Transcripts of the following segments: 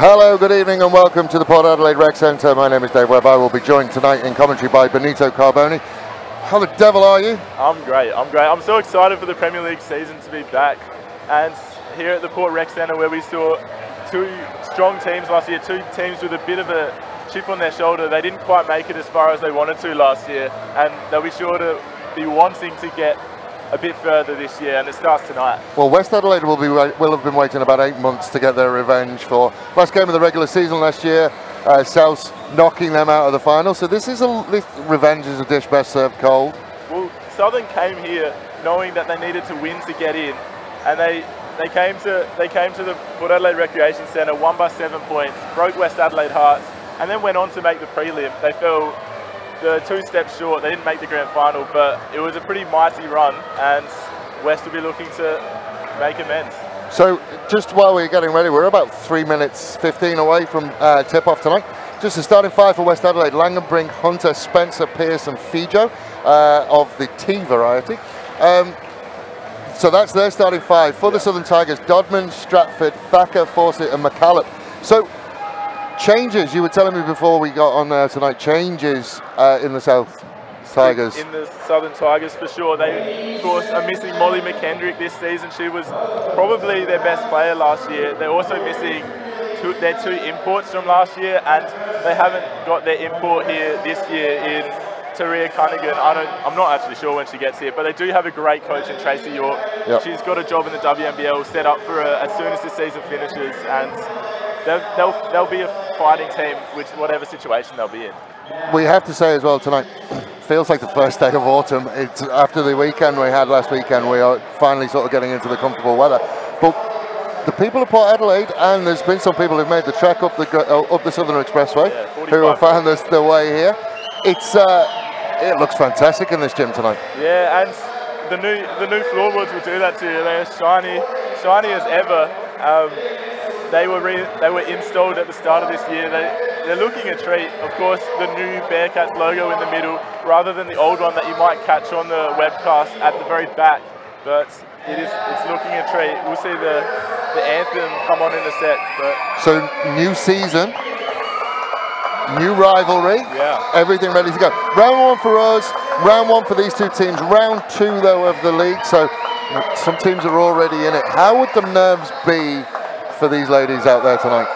Hello, good evening and welcome to the Port Adelaide Rec Centre. My name is Dave Webb. I will be joined tonight in commentary by Benito Carboni. How the devil are you? I'm great, I'm so excited for the Premier League season to be back. And here at the Port Rec Centre, where we saw two strong teams last year, two teams with a bit of a chip on their shoulder. They didn't quite make it as far as they wanted to last year, and they'll be sure to be wanting to get a bit further this year, and it starts tonight. Well, West Adelaide will have been waiting about 8 months to get their revenge for last game of the regular season last year. South knocking them out of the final. So this revenge is a dish best served cold. Well, Southern came here knowing that they needed to win to get in, and they came to the Port Adelaide Recreation Centre, won by 7 points, broke West Adelaide hearts, and then went on to make the prelim. They fell the 2 steps short. They didn't make the grand final, but it was a pretty mighty run, and West will be looking to make amends. So just while we're getting ready, we're about 3 minutes 15 away from tip-off tonight. Just the starting 5 for West Adelaide: Langenbrink, Hunter, Spencer, Pearce and Fijo of the T variety. So that's their starting 5. For the Southern Tigers: Dodman, Stratford, Thacker, Fawcett and McCallum. So changes, you were telling me before we got on tonight, changes in the South Tigers. In the Southern Tigers, for sure. They, of course, are missing Molly McKendrick this season. She was probably their best player last year. They're also missing their 2 imports from last year, and they haven't got their import here this year in Taria Cunningham. I'm not actually sure when she gets here, but they do have a great coach in Tracy York. Yep. She's got a job in the WNBL set up for her as soon as the season finishes, and they'll be a fighting team with whatever situation they'll be in. We have to say as well tonight, feels like the first day of autumn. It's after the weekend we had last weekend. We are finally sort of getting into the comfortable weather. But the people of Port Adelaide, and there's been some people who've made the trek up the Southern Expressway, who have found their way here. It looks fantastic in this gym tonight. Yeah, and the new floorboards will do that to you. They're shiny as ever. They were installed at the start of this year. They're looking a treat. Of course, the new Bearcats logo in the middle, rather than the old one that you might catch on the webcast at the very back. But it's looking a treat. We'll see the anthem come on in a sec. So new season, new rivalry, everything ready to go. Round 1 for us, round 1 for these 2 teams. Round 2 though of the league. So some teams are already in it. How would the nerves be for these ladies out there tonight?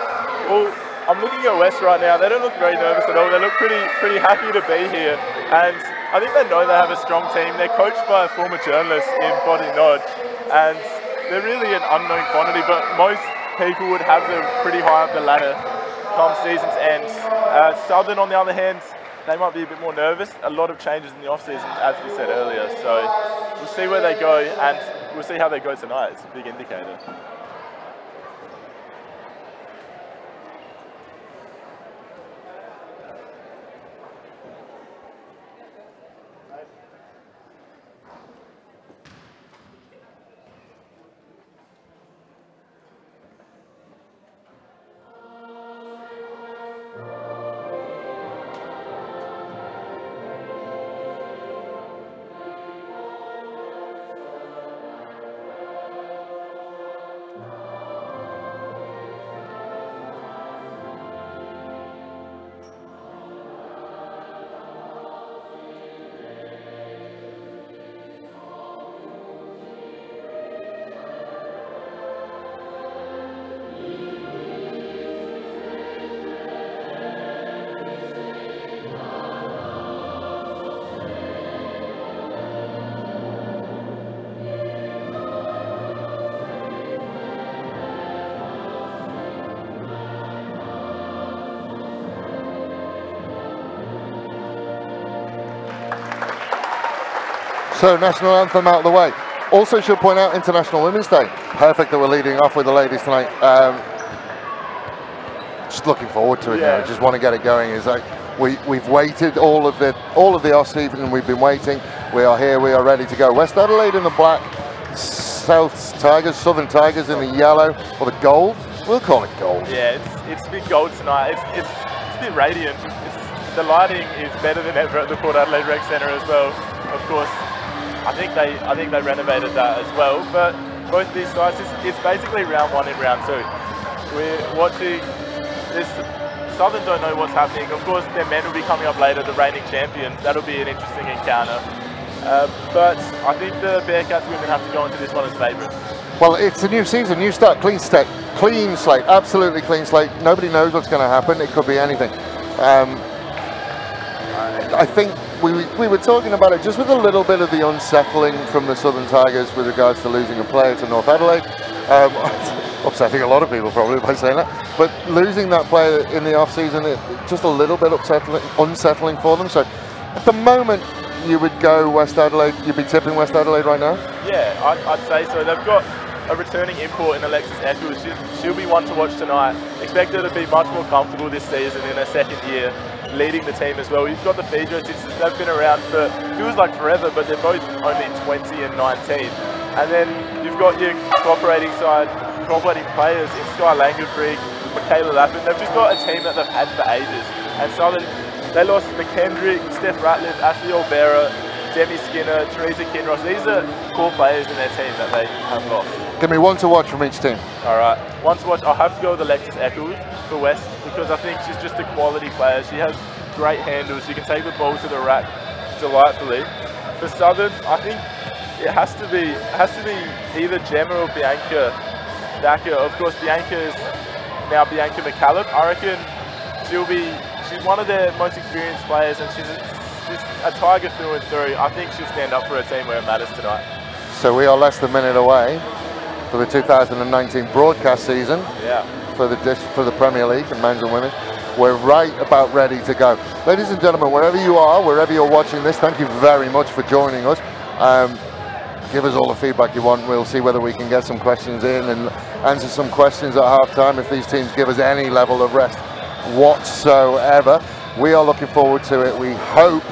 Well, I'm looking at West right now. They don't look very nervous at all. They look pretty happy to be here, and I think they know they have a strong team. They're coached by a former journalist in Boddy Nod, and they're really an unknown quantity, but most people would have them pretty high up the ladder come season's end. Southern, on the other hand, they might be a bit more nervous. A lot of changes in the off-season, as we said earlier, so we'll see where they go, and we'll see how they go tonight. It's a big indicator. So national anthem out of the way. Also should point out International Women's Day. Perfect that we're leading off with the ladies tonight. Just looking forward to it now. Just want to get it going. It's like we've waited all of the off season, and we've been waiting. We are here. We are ready to go. West Adelaide in the black, South Tigers, Southern Tigers in the yellow, or the gold. We'll call it gold. Yeah, it's a bit gold tonight. It's a bit radiant. The lighting is better than ever at the Port Adelaide Rec Centre as well. Of course, I think they renovated that as well. But both these sides, it's basically round 1 and round 2. We're watching Southern don't know what's happening. Of course, their men will be coming up later, the reigning champions. That'll be an interesting encounter. But I think the Bearcats women have to go into this one as favourites. Well, it's a new season, new start, clean slate, absolutely clean slate. Nobody knows what's going to happen. It could be anything. I think we were talking about it just with a little bit of the unsettling from the Southern Tigers with regards to losing a player to North Adelaide. Upsetting a lot of people probably by saying that, but losing that player in the off-season, just a little bit unsettling for them. So at the moment, you would go West Adelaide, you'd be tipping West Adelaide right now? Yeah, I'd say so. They've got a returning import in Alexis Eccles. She'll be one to watch tonight. Expect her to be much more comfortable this season in her second year, leading the team as well. You've got the Fedro sisters. They've been around for, feels like forever, but they're both only 20 and 19. And then you've got your cooperating players in Sky Langenbrink, Michaela Lappin. They've just got a team that they've had for ages. And Southern, they lost McKendrick, Steph Ratliff, Ashley Olvera, Demi Skinner, Teresa Kinross. These are core players in their team that they have lost. Give me one to watch from each team. All right, one to watch. I'll have to go with Alexis Eccles for West because I think she's just a quality player. She has great handles. She can take the ball to the rack delightfully. For Southern, I think it has to be either Gemma or Bianca Dacker. Of course, Bianca is now Bianca McCallum. I reckon she's one of their most experienced players, and she's a Tiger through and through. I think she'll stand up for her team where it matters tonight. So we are less than a minute away for the 2019 broadcast season. Yeah. For the Premier League, and men's and women's. We're right about ready to go. Ladies and gentlemen, wherever you are, wherever you're watching this, thank you very much for joining us. Give us all the feedback you want. We'll see whether we can get some questions in and answer some questions at half-time if these teams give us any level of rest whatsoever. We are looking forward to it. We hope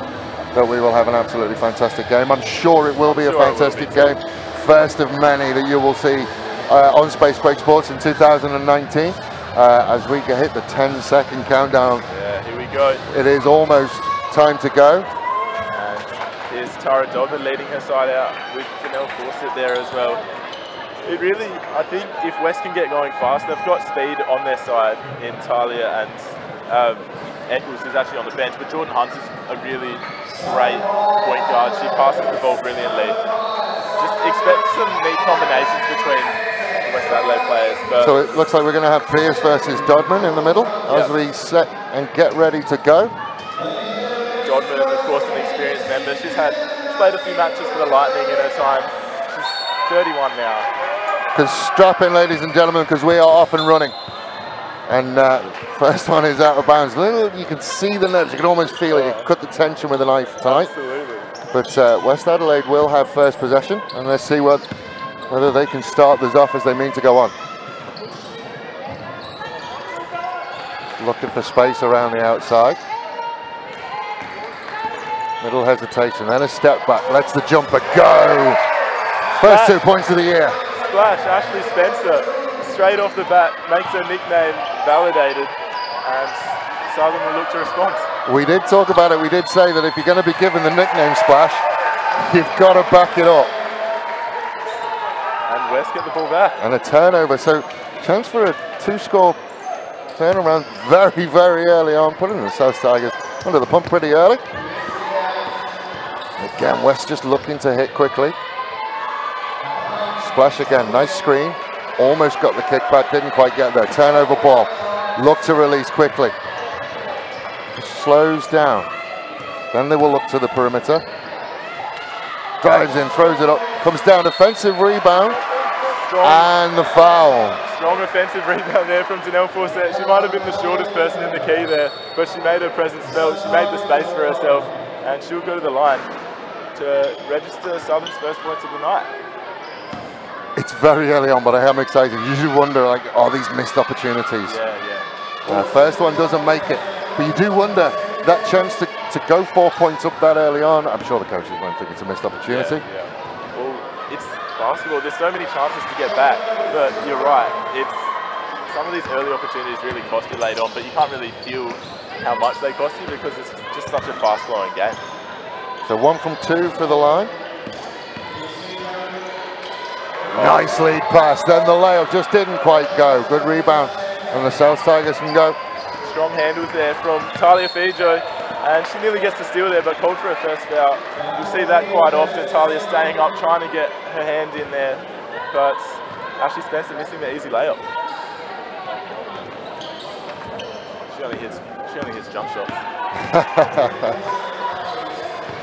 that we will have an absolutely fantastic game. I'm sure it will be a fantastic game. First of many that you will see on Space Quake Sports in 2019 as we hit the 10-second countdown. Yeah, here we go. It is almost time to go. And here's Tara Dobbin leading her side out with Janelle Fawcett there as well. It really, I think if West can get going fast, they've got speed on their side in Talia and Eccles is actually on the bench, but Jordan Hunt is a really great point guard. She passes the ball brilliantly. Just expect some neat combinations between West Adelaide players. But so it looks like we're going to have Pierce versus Dodman in the middle as we set and get ready to go. Dodman, of course, an experienced member. She's played a few matches for the Lightning in her time. She's 31 now. Because strap in, ladies and gentlemen, because we are off and running. And first one is out of bounds. You can see the nerves. You can almost feel it. You can cut the tension with a knife tonight. Absolutely. But West Adelaide will have first possession, and let's see whether they can start this off as they mean to go on. Looking for space around the outside. Little hesitation, then a step back. Lets the jumper go. First 2 points of the year. Splash, Ashley Spencer, straight off the bat, makes her nickname validated, and Southern will look to respond. We did talk about it. We did say that if you're going to be given the nickname Splash, you've got to back it up. And West get the ball back. And a turnover, so chance for a 2-score turnaround very, very early on, putting the South Tigers under the pump pretty early. Again, West just looking to hit quickly. Splash again, nice screen. Almost got the kickback, didn't quite get there. Turnover ball, look to release quickly. Slows down. Then they will look to the perimeter. Drives in, throws it up, comes down, defensive rebound. And the foul. Strong offensive rebound there from Janelle Fawcett. She might have been the shortest person in the key there, but she made her presence felt. She made the space for herself, and she'll go to the line to register Southern's first points of the night. It's very early on, but I am excited. You usually wonder, like, are these missed opportunities? Yeah. First one doesn't make it, but you do wonder that chance to go 4 points up that early on. I'm sure the coaches won't think it's a missed opportunity. Yeah. Well, it's basketball. There's so many chances to get back, but you're right. Some of these early opportunities really cost you late on, but you can't really feel how much they cost you because it's just such a fast-flowing game. So 1 from 2 for the line. Nice lead pass, then the layup just didn't quite go. Good rebound, and the South Tigers can go strong handles there from Talia Fijo, and she nearly gets the steal there, but called for a first foul. You see that quite often, Talia staying up, trying to get her hand in there, but Ashley Spencer missing the easy layup. She only hits jump shots.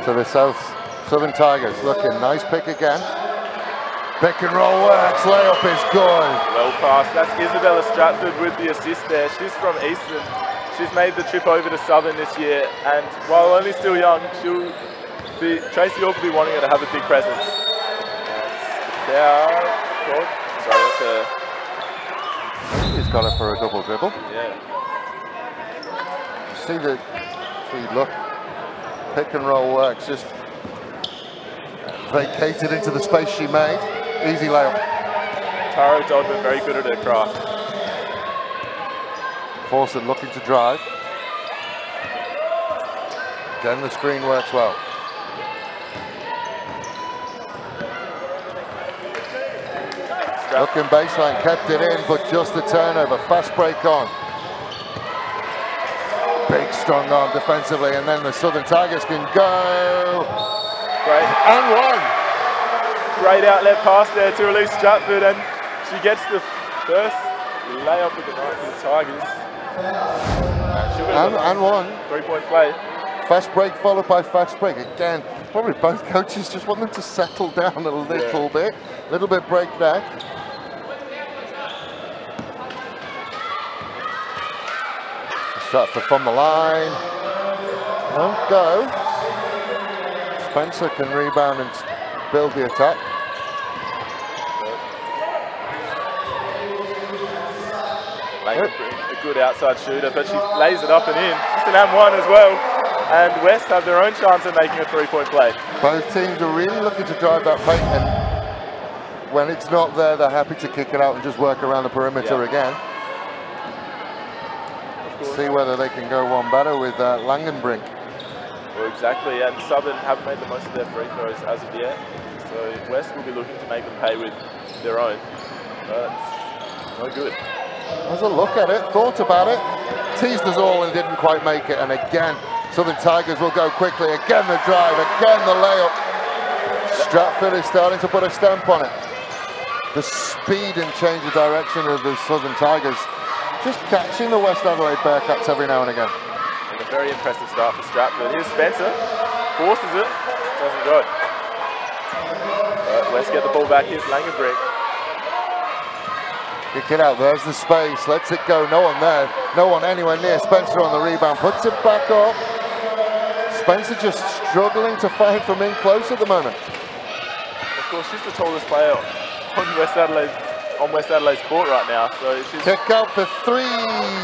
So the Southern Tigers looking nice pick again. Pick and roll works, layup is good. Well passed. That's Isabella Stratford with the assist there. She's from Eastern. She's made the trip over to Southern this year, and while only still young, Tracy Hawk will be wanting her to have a big presence. He's got her for a double dribble. Yeah. See the look, pick and roll works, just vacated into the space she made. Easy layup. Tara Dodman very good at her craft. Forson looking to drive. Again, the screen works well. Looking baseline, kept it in, but just the turnover. Fast break on. Big strong arm defensively, and then the Southern Tigers can go. Great. And one. Great outlet pass there to release Stratford, and she gets the first layup of the night for the Tigers. And one. 3-point play. Fast break followed by fast break. Again, probably both coaches just want them to settle down a little bit. A little bit break neck. Stratford from the line. Won't go. Spencer can rebound and build the attack. A good outside shooter, but she lays it up and in. Just an and one as well. And West have their own chance of making a 3-point play. Both teams are really looking to drive that paint, and when it's not there, they're happy to kick it out and just work around the perimeter again. See whether they can go one better with Langenbrink. Well, exactly, and Southern haven't made the most of their free throws as of yet. So West will be looking to make them pay with their own, but no good. Has a look at it, thought about it, teased us all and didn't quite make it. And again, Southern Tigers will go quickly. Again the drive, again the layup. Stratford is starting to put a stamp on it. The speed and change of direction of the Southern Tigers, just catching the West Adelaide Bearcats every now and again. And a very impressive start for Stratford. Here's Spencer, forces it, doesn't go. West get the ball back, here's Langenbrink. Kick it out, there's the space, lets it go, no one there, no one anywhere near. Spencer on the rebound, puts it back up. Spencer just struggling to find from in close at the moment. Of course, she's the tallest player on West Adelaide's court right now, so she's... Kick out for three,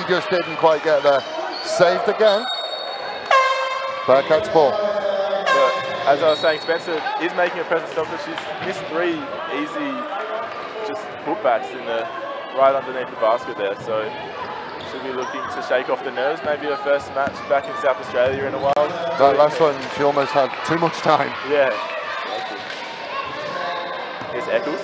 just didn't quite get there. Saved again. Bearcats ball. But as I was saying, Spencer is making a presence of it. She's missed 3 easy just putbacks in the right underneath the basket there, so she'll be looking to shake off the nerves. Maybe her first match back in South Australia in a while. That last one, she almost had too much time. Yeah. Here's Eccles.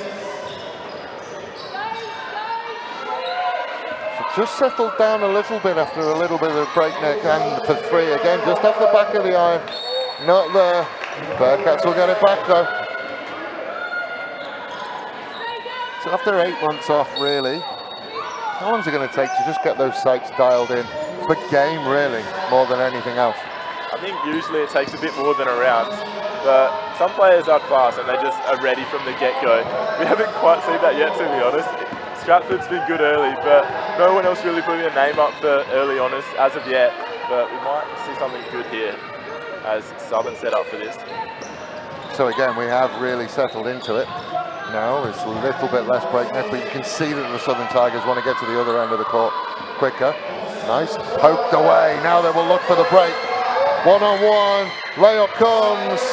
Just settled down a little bit after a little bit of breakneck, and for 3 again, just off the back of the iron. Not there. Bearcats will get it back though. So after 8 months off, really, how long is it going to take to just get those sights dialed in for game, really, more than anything else? I think usually it takes a bit more than a round, but some players are class and they just are ready from the get-go. We haven't quite seen that yet, to be honest. Stratford's been good early, but no one else really putting a name up for early honours as of yet. But we might see something good here as Southern set up for this. So again, we have really settled into it. Now it's a little bit less breakneck, but you can see that the Southern Tigers want to get to the other end of the court quicker. Nice, poked away. Now they will look for the break. One-on-one, layup comes.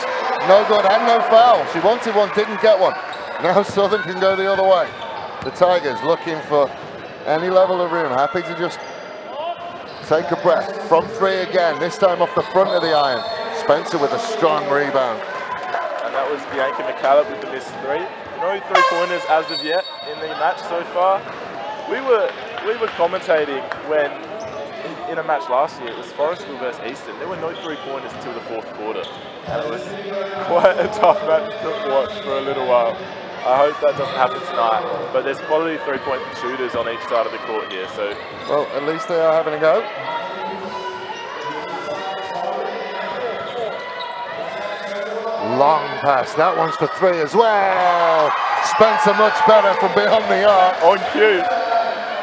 No good and no foul. She wanted one, didn't get one. Now Southern can go the other way. The Tigers looking for any level of room, happy to just take a breath. From 3 again, this time off the front of the iron. Spencer with a strong rebound. And that was Bianca McCallum with the missed 3. No 3-pointers as of yet in the match so far. We were commentating when in a match last year, it was Forestville versus Eastern. There were no three-pointers until the fourth quarter. And it was quite a tough match to watch for a little while. I hope that doesn't happen tonight. But there's quality three-point shooters on each side of the court here. So, well, at least they are having a go. Long pass. That one's for three as well. Spencer much better from beyond the arc. On cue.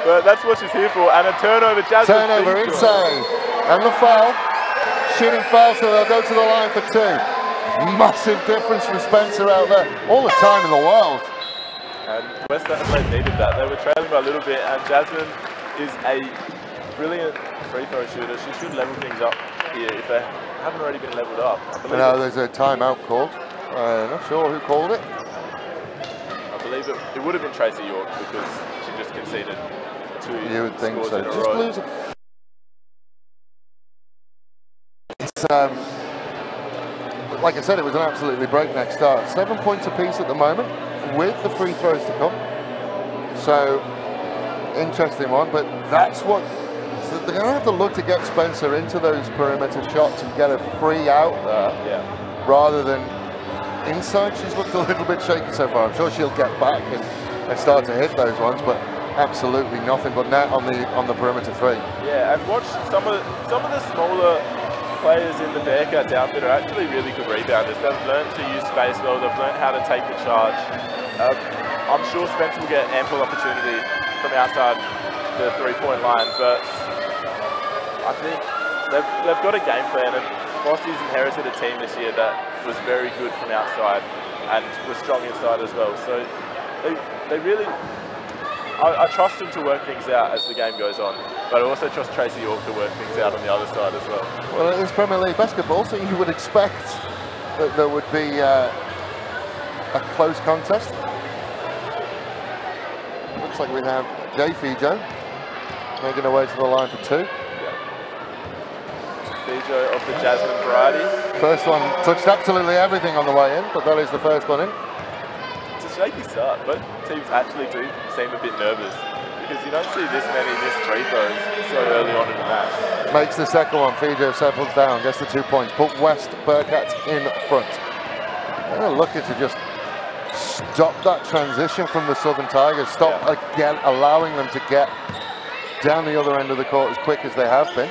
But that's what she's here for. And a turnover. Jasmine turnover inside. And the foul. Shooting foul, so they'll go to the line for two. Massive difference from Spencer out there. All the time in the world. And West Adelaide needed that. They were trailing by a little bit. And Jasmine is a brilliant free throw shooter. She should level things up here if they haven't already been leveled up. No, there's a timeout called. Not sure who called it. I believe it would have been Tracy York because she just conceded two You would think scores so. in a Just row. lose it. It's, like I said, it was an absolutely breakneck start. 7 points apiece at the moment with the free throws to come. So, interesting one, but that's what... So they're going to have to look to get Spencer into those perimeter shots and get a free out there rather than inside. She's looked a little bit shaky so far. I'm sure she'll get back and start to hit those ones, but absolutely nothing but net on the perimeter three. Yeah, and watch some of the smaller players in the Bearcats outfit are actually really good rebounders. They've learned to use space well. They've learned how to take the charge. I'm sure Spencer will get ample opportunity from outside the three-point line, but I think they've got a game plan, and Foster's inherited a team this year that was very good from outside and was strong inside as well. So they really, I trust them to work things out as the game goes on, but I also trust Tracy York to work things out on the other side as well. Well, it is Premier League basketball, so you would expect that there would be a close contest. Looks like we have Jay Fijo making her way to the line for two. Fijo of the Jasmine variety. First one touched absolutely everything on the way in, but that is the first one in. It's a shaky start. Both teams actually do seem a bit nervous because you don't see this many missed free throws so early on in the match. Makes the second one. Fijo settles down, gets the 2 points. Put West Bearcats in front. They're looking to just stop that transition from the Southern Tigers. Stop again, allowing them to get down the other end of the court as quick as they have been.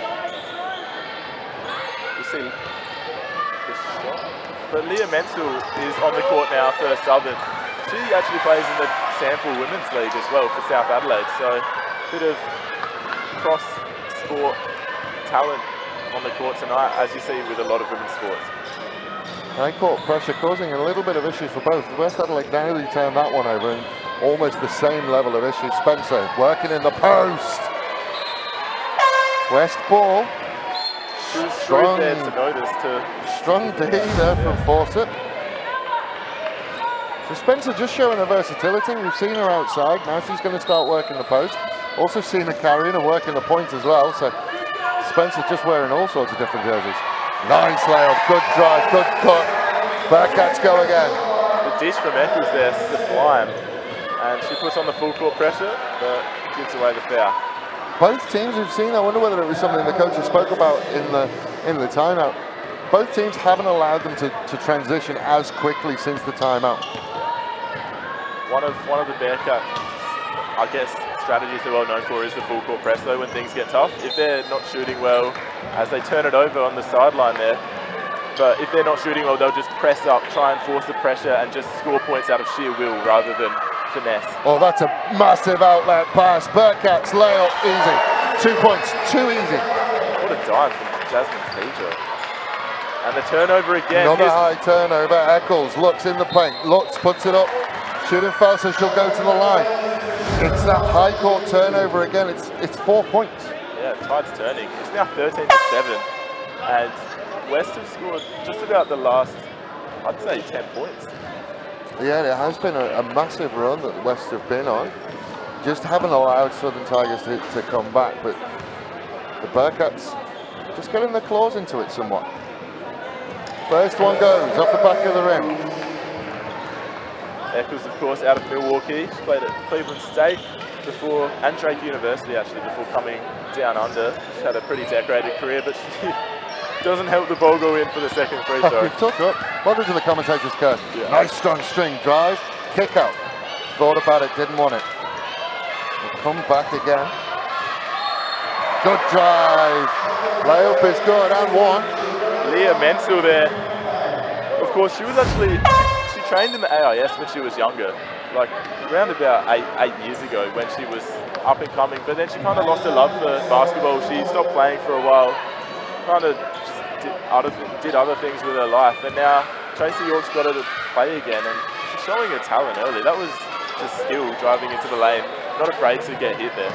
See this shot. But Leah Menzel is on the court now for Southern. She actually plays in the Sample Women's League as well for South Adelaide, so a bit of cross-sport talent on the court tonight, as you see with a lot of women's sports. High court pressure causing a little bit of issues for both. West Adelaide narrowly turned that one over and almost the same level of issues. Spencer working in the post. West ball. Strong there to notice too. Strong D there from Fawcett. So Spencer just showing her versatility. We've seen her outside. Now she's going to start working the post. Also seen her carrying and working the point as well. So Spencer just wearing all sorts of different jerseys. Nice layup, good drive, good cut. Bearcats go again. The dish from Eccles there, sublime. And she puts on the full court pressure, but gives away the foul. Both teams we've seen, I wonder whether it was something the coaches spoke about in the timeout. Both teams haven't allowed them to transition as quickly since the timeout. One of the Bearcats, I guess, strategies they're well known for is the full court press though when things get tough. If they're not shooting well, as they turn it over on the sideline there, but if they're not shooting well, they'll just press up, try and force the pressure and just score points out of sheer will rather than finesse. Oh, that's a massive outlet pass. Bearcats layup easy. 2 points, too easy. What a dive from Jasmine Fijo. And the turnover again. Another high turnover. Eccles looks in the paint, looks, puts it up. Shooting foul, so she'll go to the line. It's that high court turnover again. It's 4 points. Yeah, tide's turning. It's now 13-7, and West have scored just about the last, I'd say, 10 points. Yeah, it has been a massive run that West have been on. Just haven't allowed Southern Tigers to come back, but the Bearcats just getting their claws into it somewhat. First one goes off the back of the rim. Eccles, of course, out of Milwaukee. She played at Cleveland State. before, and Drake University actually, before coming down under. She's had a pretty decorated career, but she doesn't help the ball go in for the second free throw. You've talked up. Welcome to the commentator's curse. Yeah. Nice strong string drive, kick out. Thought about it, didn't want it. We'll come back again. Good drive. Layup is good, and one. Leah Menzel there. Of course, she was actually, she trained in the AIS when she was younger, like around about eight years ago when she was up and coming, but then she kind of lost her love for basketball. She stopped playing for a while, kind of just did other things with her life, and now Tracy York's got her to play again, and she's showing her talent early. That was just skill driving into the lane, not afraid to get hit there.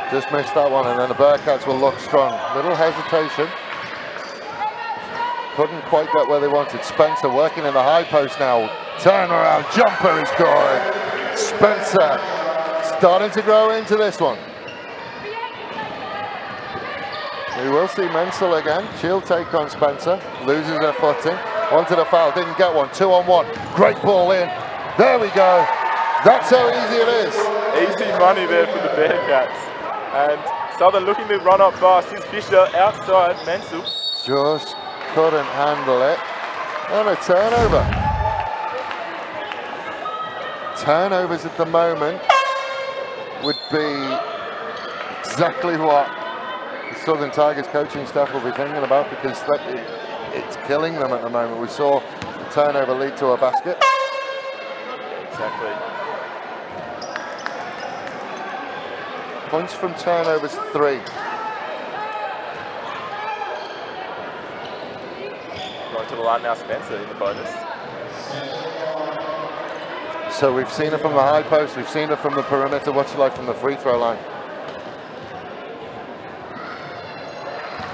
Just missed that one, and then the Bearcats will look strong. Little hesitation. Couldn't quite get where they wanted. Spencer working in the high post now. Turnaround jumper is good. Spencer starting to grow into this one. We will see Menzel again. She'll take on Spencer. Loses her footing. Wanted a foul, didn't get one. 2-on-1. Great ball in. There we go. That's how easy it is. Easy money there for the Bearcats. And Southern looking to run up fast. Here's Fisher outside. Menzel Just couldn't handle it. And a turnover. Turnovers at the moment would be exactly what the Southern Tigers coaching staff will be thinking about, because it's killing them at the moment. We saw the turnover lead to a basket. Exactly. Points from turnovers 3. Going to the line now, Spencer in the bonus. So we've seen it from the high post, we've seen it from the perimeter. What's it like from the free throw line?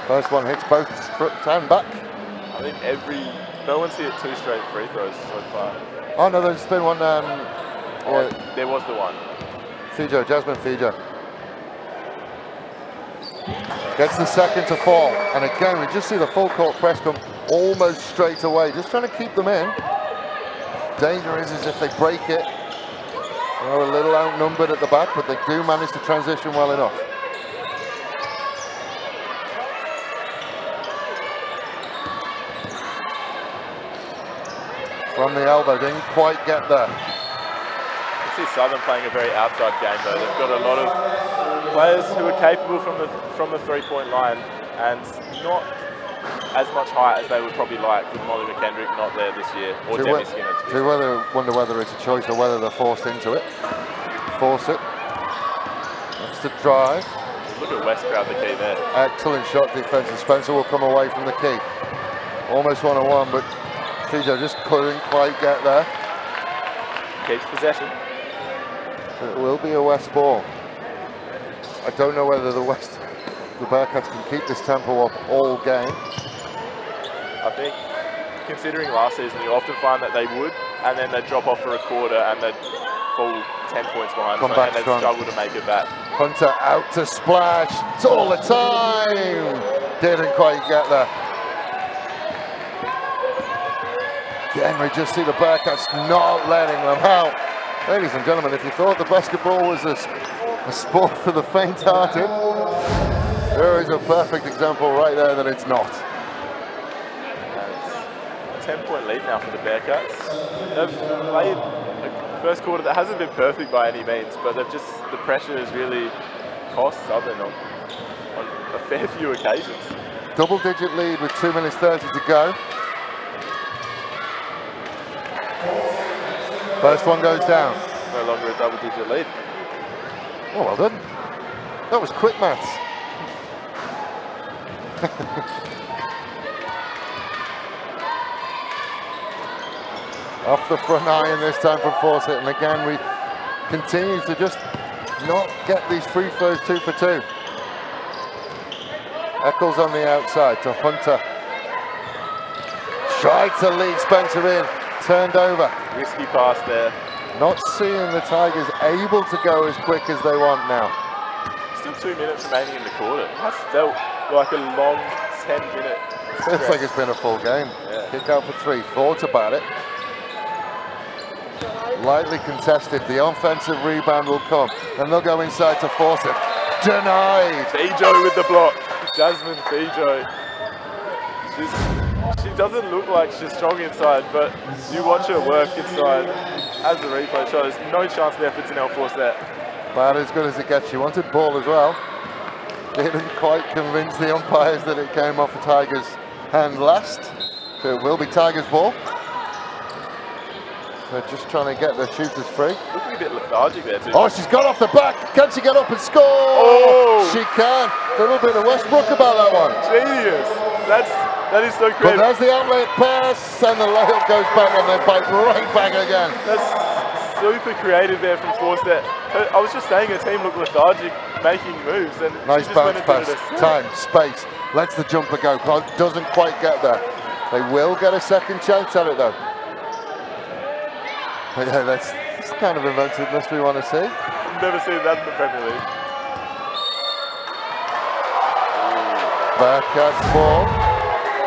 First one hits both and back. I think no one's hit 2 straight free throws so far. Oh no, there's been one. There was the one. Fijo, Jasmine Fijo. Gets the second to fall. And again, we just see the full court press come almost straight away. Just trying to keep them in. Danger is if they break it. They're a little outnumbered at the back, but they do manage to transition well enough. From the elbow, didn't quite get there. You see Southern playing a very outside game though. They've got a lot of players who are capable from the three-point line, and not as much height as they would probably like, with Molly McKendrick not there this year, or Demi Skinner. Do you wonder whether it's a choice or whether they're forced into it? Force it. That's the drive. Look at West crowd the key there. Excellent shot defense, and Spencer will come away from the key. Almost 1-on-1, but Fijo just couldn't quite get there. Keeps possession. So it will be a West ball. I don't know whether the Bearcats can keep this tempo up all game. I think, considering last season, you often find that they would, and then they'd drop off for a quarter and they'd fall 10 points behind, Come back and they'd strong. struggle to make it back. Hunter out to splash. It's all the time. Didn't quite get there. Again, we just see the Bearcats not letting them out. Ladies and gentlemen, if you thought the basketball was a sport for the faint-hearted, there is a perfect example right there that it's not. And 10-point lead now for the Bearcats. They've played a first quarter that hasn't been perfect by any means, but the pressure has really cost Southern on a fair few occasions. Double-digit lead with 2 minutes 30 to go. First one goes down. No longer a double-digit lead. Oh, well done. That was quick maths. Off the front iron this time from Fawcett, and again we continue to just not get these free throws 2 for 2. Eccles on the outside to Hunter. Tried to lead Spencer in, turned over. Risky pass there. Not seeing the Tigers able to go as quick as they want now. Still 2 minutes remaining in the quarter. It has felt like a long 10-minute stretch. Feels like it's been a full game. Yeah. Kick out for 3, thought about it. Lightly contested, the offensive rebound will come, and they'll go inside to force it. Denied! Fijo with the block. Jasmine Fijo. She doesn't look like she's strong inside, but you watch her work inside, as the replay shows, no chance there for Tanel force that. About as good as it gets. She wanted ball as well. Didn't quite convince the umpires that it came off the Tigers' hand last. So it will be Tigers' ball. They're just trying to get the shooters free. Looking a bit lethargic there too. Oh, she's got off the back. Can she get up and score? Oh! She can. A little bit of Westbrook about that one. Genius. That is so But creative. there's the outlet pass, and the layup goes back, and they bite right back again. That's super creative there from Forster. I was just saying her team looked lethargic, making moves, and Nice she just bounce went and did pass. it. Time, space. Lets the jumper go. Doesn't quite get there. They will get a second chance at it though. But yeah, that's kind of inventiveness we want to see. Never seen that in the Premier League. Bearcats ball.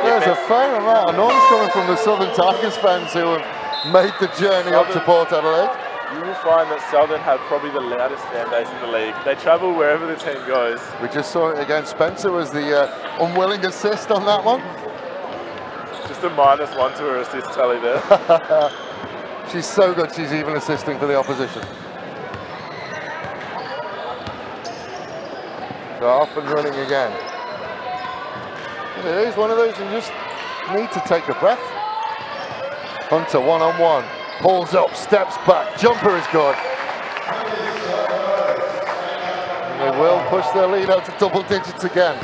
There's a fair amount of noise coming from the Southern Tigers fans who have made the journey up to Port Adelaide. You will find that Southern have probably the loudest fan base in the league. They travel wherever the team goes. We just saw it again. Spencer was the unwilling assist on that one. Just a -1 to her assist tally there. She's so good, she's even assisting for the opposition. So off and running again. And it is one of those you just need to take a breath. Hunter one-on-one, pulls up, steps back, jumper is good. And they will push their lead out to double digits again.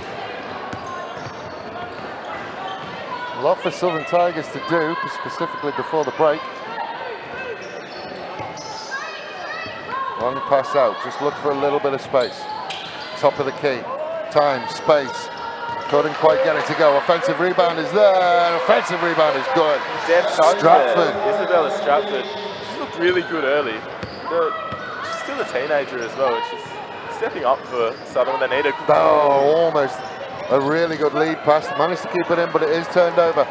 A lot for Southern Tigers to do, specifically before the break. One pass out, just look for a little bit of space. Top of the key, time, space. Couldn't quite get it to go. Offensive rebound is there. Offensive rebound is good. Stratford. Isabella Stratford. She's looked really good early. She's still a teenager as well. And she's stepping up for Southern when they need her. Oh, almost a really good lead pass. Managed to keep it in, but it is turned over.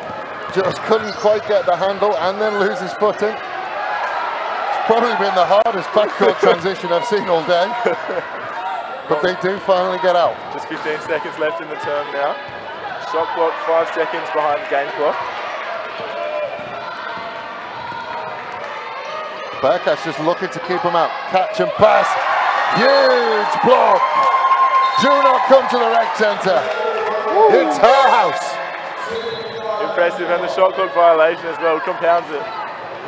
Just couldn't quite get the handle and then loses footing. It's probably been the hardest backcourt transition I've seen all day. But they do finally get out. Just 15 seconds left in the term now. Shot clock 5 seconds behind game clock. Bearcats just looking to keep them out. Catch and pass. Huge block. Do not come to the rec centre. It's her house. Impressive, and the shot clock violation as well compounds it.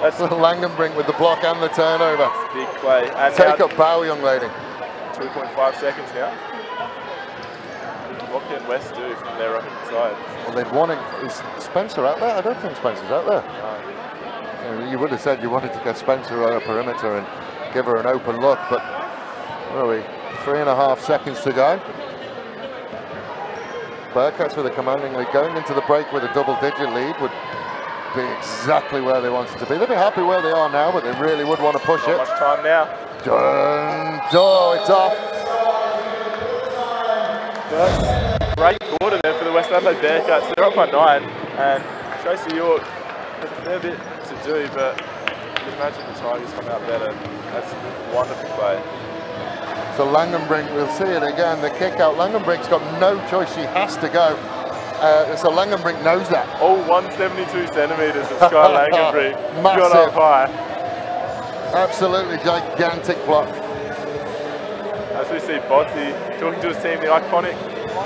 That's Langenbrink with the block and the turnover. big play. And Take up bow, young lady. 2.5 seconds now. What can West do from their own side? Well, they'd want it. Is Spencer out there? I don't think Spencer's out there. You would have said you wanted to get Spencer on a perimeter and give her an open look, but where are we? 3.5 seconds to go. Bearcats with a commanding lead. Going into the break with a double-digit lead would be exactly where they wanted to be. They'd be happy where they are now, but they really would want to push it. Not much time now. Oh, it's off. Great quarter there for the West Adelaide Bearcats. They're up by 9, and Tracy York has a fair bit to do, but you can imagine the Tigers come out better. That's a wonderful play. So Langenbrink, we'll see it again, the kick out. Langenbrink's got no choice, she has to go. So Langenbrink knows that. All 172 centimetres of Sky Langenbrink. Massive. Got up high. Absolutely gigantic block. As we see Botti talking to his team, the iconic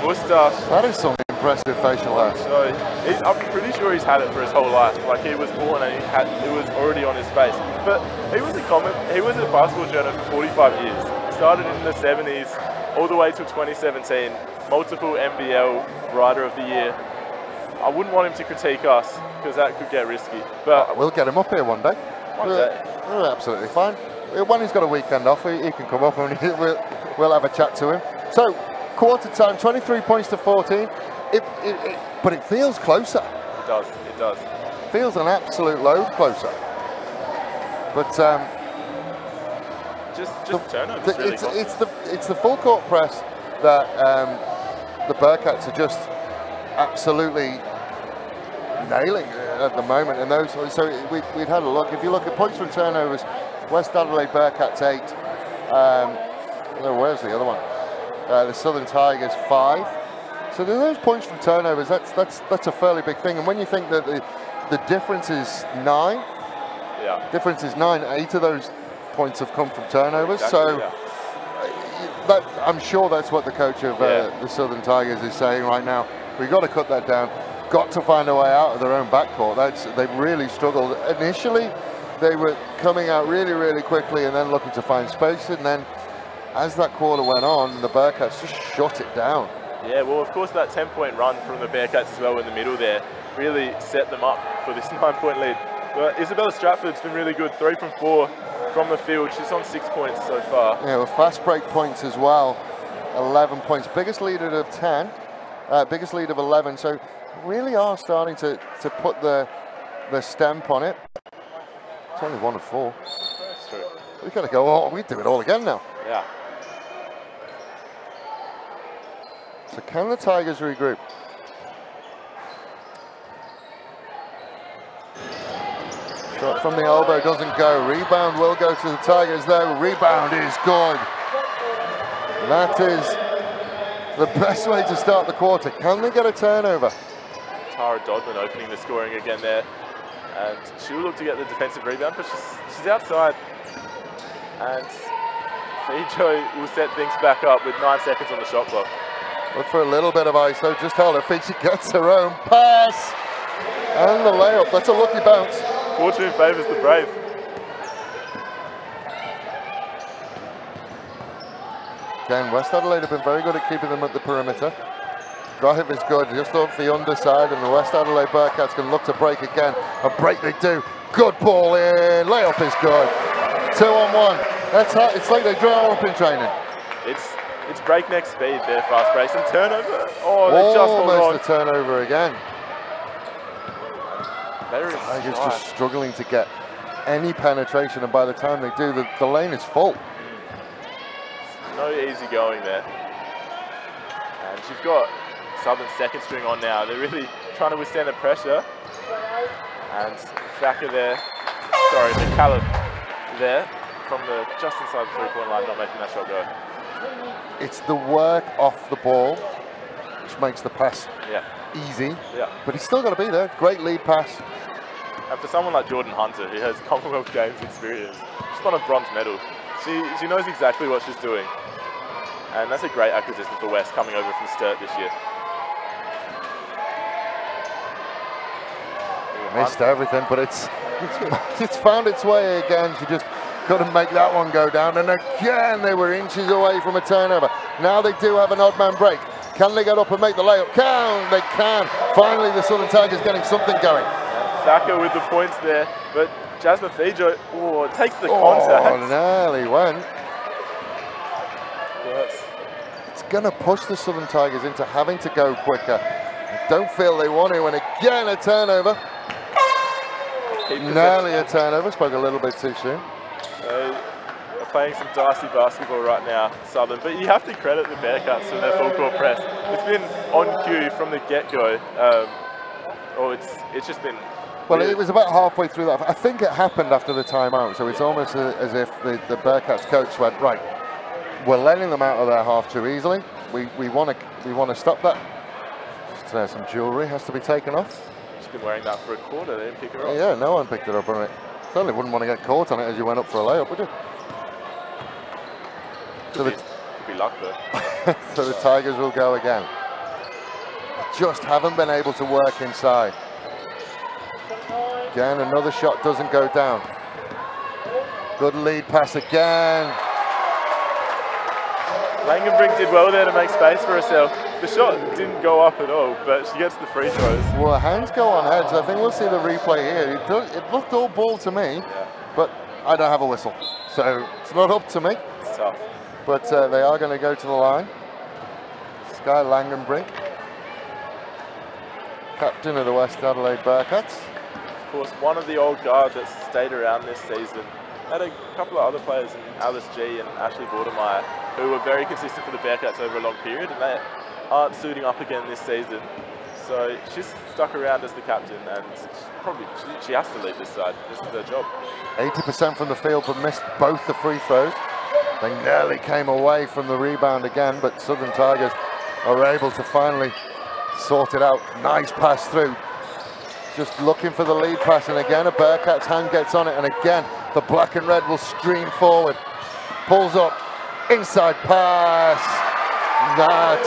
moustache. That is some impressive facial hair. So I'm pretty sure he's had it for his whole life. Like, he was born and it was already on his face. But he was a basketball journalist for 45 years. Started in the 70s all the way to 2017. Multiple NBL Rider of the Year. I wouldn't want him to critique us because that could get risky. But we'll get him up here one day. One day. We're absolutely fine. When he's got a weekend off, he can come up and we'll have a chat to him. So, quarter time, 23 points to 14. But it feels closer. It does. It does. Feels an absolute load closer. But just turnovers. Really it's the full court press that the Bearcats are just absolutely nailing at the moment. And those, so we'd had a look. If you look at points from turnovers, West Adelaide Bearcats 8. Where's the other one? The Southern Tigers 5. So those points from turnovers, that's a fairly big thing. And when you think that the difference is 9, difference is 9, 8 of those points have come from turnovers. Exactly, so I'm sure that's what the coach of the Southern Tigers is saying right now. We've got to cut that down. Got to find a way out of their own backcourt. They've really struggled. Initially, they were coming out really, really quickly and then looking to find space. And then as that quarter went on, the Bearcats just shut it down. Yeah, well, of course, that 10-point run from the Bearcats as well in the middle there really set them up for this 9-point lead. But Isabella Stratford's been really good, 3 from 4 from the field. She's on 6 points so far. Yeah, with fast break points as well, 11 points. Biggest lead of 10, biggest lead of 11. So really are starting to put the stamp on it. It's only 1 of 4. That's true. We've got to go, we do it all again now. Yeah. So can the Tigers regroup? Shot from the elbow doesn't go. Rebound will go to the Tigers though. Rebound is good. That is the best way to start the quarter. Can they get a turnover? Tara Dodman opening the scoring again there. And she will look to get the defensive rebound, but she's outside. And Fijo will set things back up with 9 seconds on the shot clock. Look for a little bit of ISO, just hold her feet, she gets her own pass. And the layup, that's a lucky bounce. Fortune favours the Brave. Again, West Adelaide have been very good at keeping them at the perimeter. Drive is good, just off the underside, and the West Adelaide Bearcats can look to break again. A break they do. Good ball in, layup is good. 2-on-1. That's how, it's like they draw up in training. It's breakneck speed there, fast breaks and turnover. Oh, they just hold on. Almost a turnover again. Tigers just struggling to get any penetration, and by the time they do, the lane is full. No easy going there. And you've got Southern second string on now. They're really trying to withstand the pressure. And Thacker there, sorry, McCallum there from just inside the 3-point line, not making that shot go. It's the work off the ball which makes the pass easy, but he's still got to be there. Great lead pass. And for someone like Jordan Hunter, who has Commonwealth Games experience, she's won a bronze medal. She knows exactly what she's doing. And that's a great acquisition for West coming over from Sturt this year. Missed everything, but it's found its way again. She just couldn't make that one go down, and again they were inches away from a turnover. Now they do have an odd man break. Can they get up and make the layup? They can. Finally the Southern Tigers getting something going. Thacker with the points there, but Jasmine Fijo takes the contact. Oh, nearly went. It's going to push the Southern Tigers into having to go quicker. I don't feel they want to, and again a turnover. Nearly a turnover, spoke a little bit too soon. They are playing some dicey basketball right now, Southern, but you have to credit the Bearcats for their full court press. It's been on cue from the get-go. It's just been... Well, it was about halfway through that. I think it happened after the timeout, so it's almost as if the Bearcats coach went, right, we're letting them out of their half too easily. We want to stop that. So some jewellery has to be taken off. She's been wearing that for a quarter. They didn't pick her up. Yeah, no one picked it up on it. Certainly wouldn't want to get caught on it as you went up for a layup, would you? Could be luck though. So the Tigers will go again. Just haven't been able to work inside. Again, another shot doesn't go down. Good lead pass again. Langenbrink did well there to make space for herself. The shot didn't go up at all, but she gets the free throws. Well, hands go on heads. I think we'll see the replay here. It looked all ball to me, but I don't have a whistle, so it's not up to me. It's tough. But they are going to go to the line. Sky Langenbrink, captain of the West Adelaide Bearcats. Of course, one of the old guard that stayed around this season. Had a couple of other players in Alice G and Ashley Vordermeyer who were very consistent for the Bearcats over a long period, and they aren't suiting up again this season. So she's stuck around as the captain, and she has to lead this side. This is her job. 80% from the field, but missed both the free throws. They nearly came away from the rebound again, but Southern Tigers are able to finally sort it out. Nice pass through. Just looking for the lead pass, and again a Bearcats hand gets on it, and again the black and red will stream forward. Pulls up, inside pass.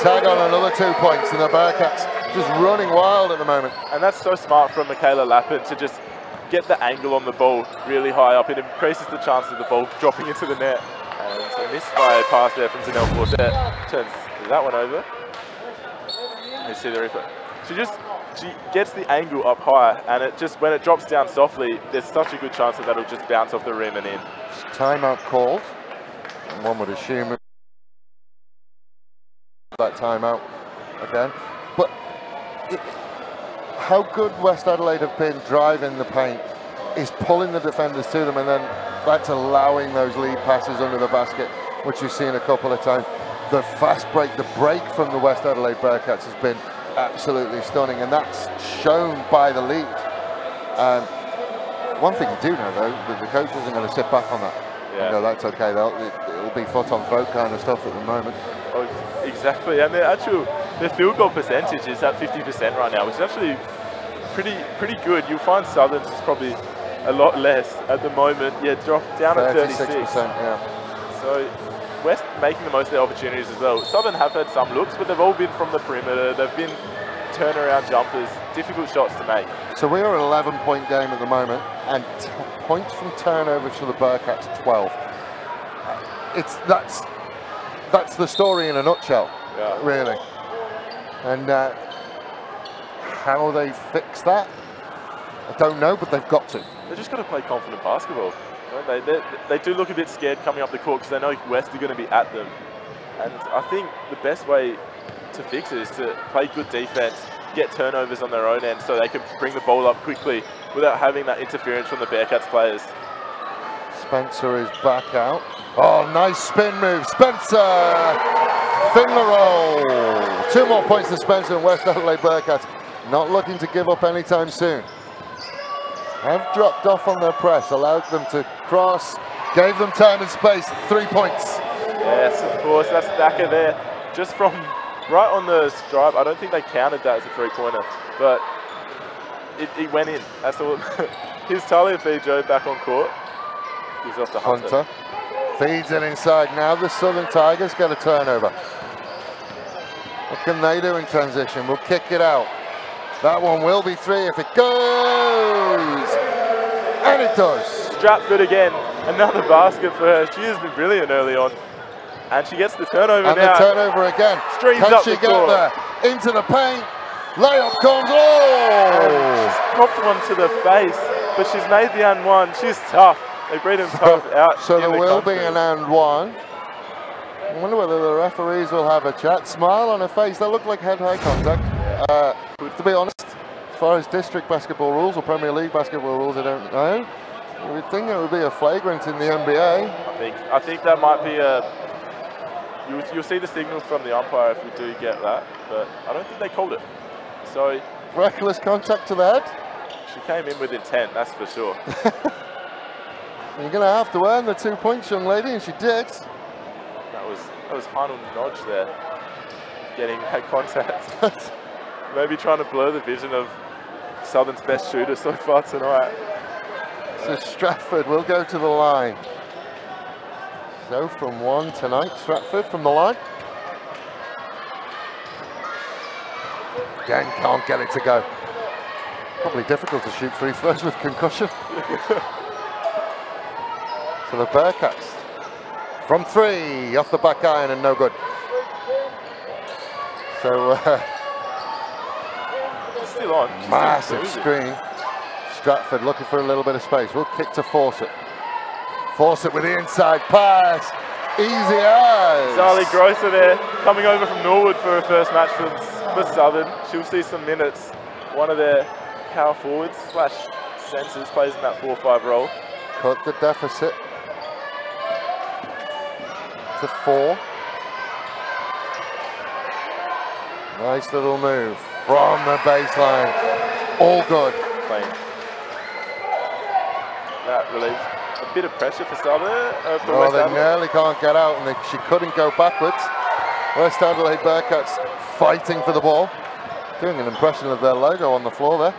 Tag on another 2 points, and the Bearcats just running wild at the moment. And that's so smart from Michaela Lappin to just get the angle on the ball really high up. It increases the chance of the ball dropping into the net. And a misfired pass there from Zanelle Fawcett. Turns that one over. You see the replay. She gets the angle up high, and it just, when it drops down softly, there's such a good chance that that'll just bounce off the rim and in. Timeout called. And one would assume that timeout again. But how good West Adelaide have been driving the paint is pulling the defenders to them, and then that's allowing those lead passes under the basket, which we've seen a couple of times. The fast break, the break from the West Adelaide Bearcats has been absolutely stunning, and that's shown by the lead. One thing you do know, though, that the coach isn't going to sit back on that. Yeah. You know, that's okay. It'll be foot on throat kind of stuff at the moment. Oh, exactly, and their field goal percentage is at 50% right now, which is actually pretty good. You'll find Southern's is probably a lot less at the moment. Yeah, dropped down at 36%. Yeah. So West making the most of their opportunities as well. Southern have had some looks, but they've all been from the perimeter. They've been turnaround jumpers, difficult shots to make. So we are an 11-point game at the moment, and points from turnovers for the Bearcats 12. That's the story in a nutshell, yeah. Really. And how they fix that, I don't know, but they've got to. They've just got to play confident basketball. They do look a bit scared coming up the court because they know West are going to be at them. And I think the best way to fix it is to play good defense, get turnovers on their own end so they can bring the ball up quickly without having that interference from the Bearcats players. Spencer is back out. Oh, nice spin move. Spencer! Finger roll. 2 more points to Spencer and West Adelaide Bearcats. Not looking to give up anytime soon. Have dropped off on their press, allowed them to cross, gave them time and space. 3 points. Yes, of course, that's Thacker there. Just from right on the stripe. I don't think they counted that as a three-pointer, but it went in. That's all. Here's Talia Fijo back on court. Gives off to Hunter. Feeds it inside. Now the Southern Tigers get a turnover. What can they do in transition? We'll kick it out. That one will be 3 if it goes. And it does. Stratford again. Another basket for her. She has been brilliant early on. And she gets the turnover and now. And the turnover again. Streams can up she the get court. there? Into the paint. Layup comes. Oh! She's popped one to the face. But she's made the and one. She's tough. They breed them tough out. So there will be an and one. I wonder whether the referees will have a chat. Smile on her face. That looked like head-high contact. To be honest, as far as district basketball rules or Premier League basketball rules, I don't know. You would think it would be a flagrant in the NBA. I think that might be a. You'll see the signal from the umpire if we do get that, but I don't think they called it. So reckless contact to the head. She came in with intent, that's for sure. You're going to have to earn the 2 points, young lady, and she did. That was Heinel Nodge there, getting that contact. Maybe trying to blur the vision of Southern's best shooter so far tonight. So Stratford will go to the line. So from 1 tonight, Stratford from the line. Again, can't get it to go. Probably difficult to shoot free throws with concussion. So the Bearcats from 3 off the back iron and no good. So still on. Massive screen. Stratford looking for a little bit of space. We'll kick to Fawcett. Fawcett with the inside pass. Easy as. Zali Grosser there, coming over from Norwood for her first match for Southern. She'll see some minutes. One of their power forwards / centers plays in that 4-5 role. Cut the deficit to 4. Nice little move. from the baseline. All good. Clean. That relieves a bit of pressure for Southern. Oh, they nearly can't get out, and she couldn't go backwards. West Adelaide Bearcats fighting for the ball. Doing an impression of their logo on the floor there.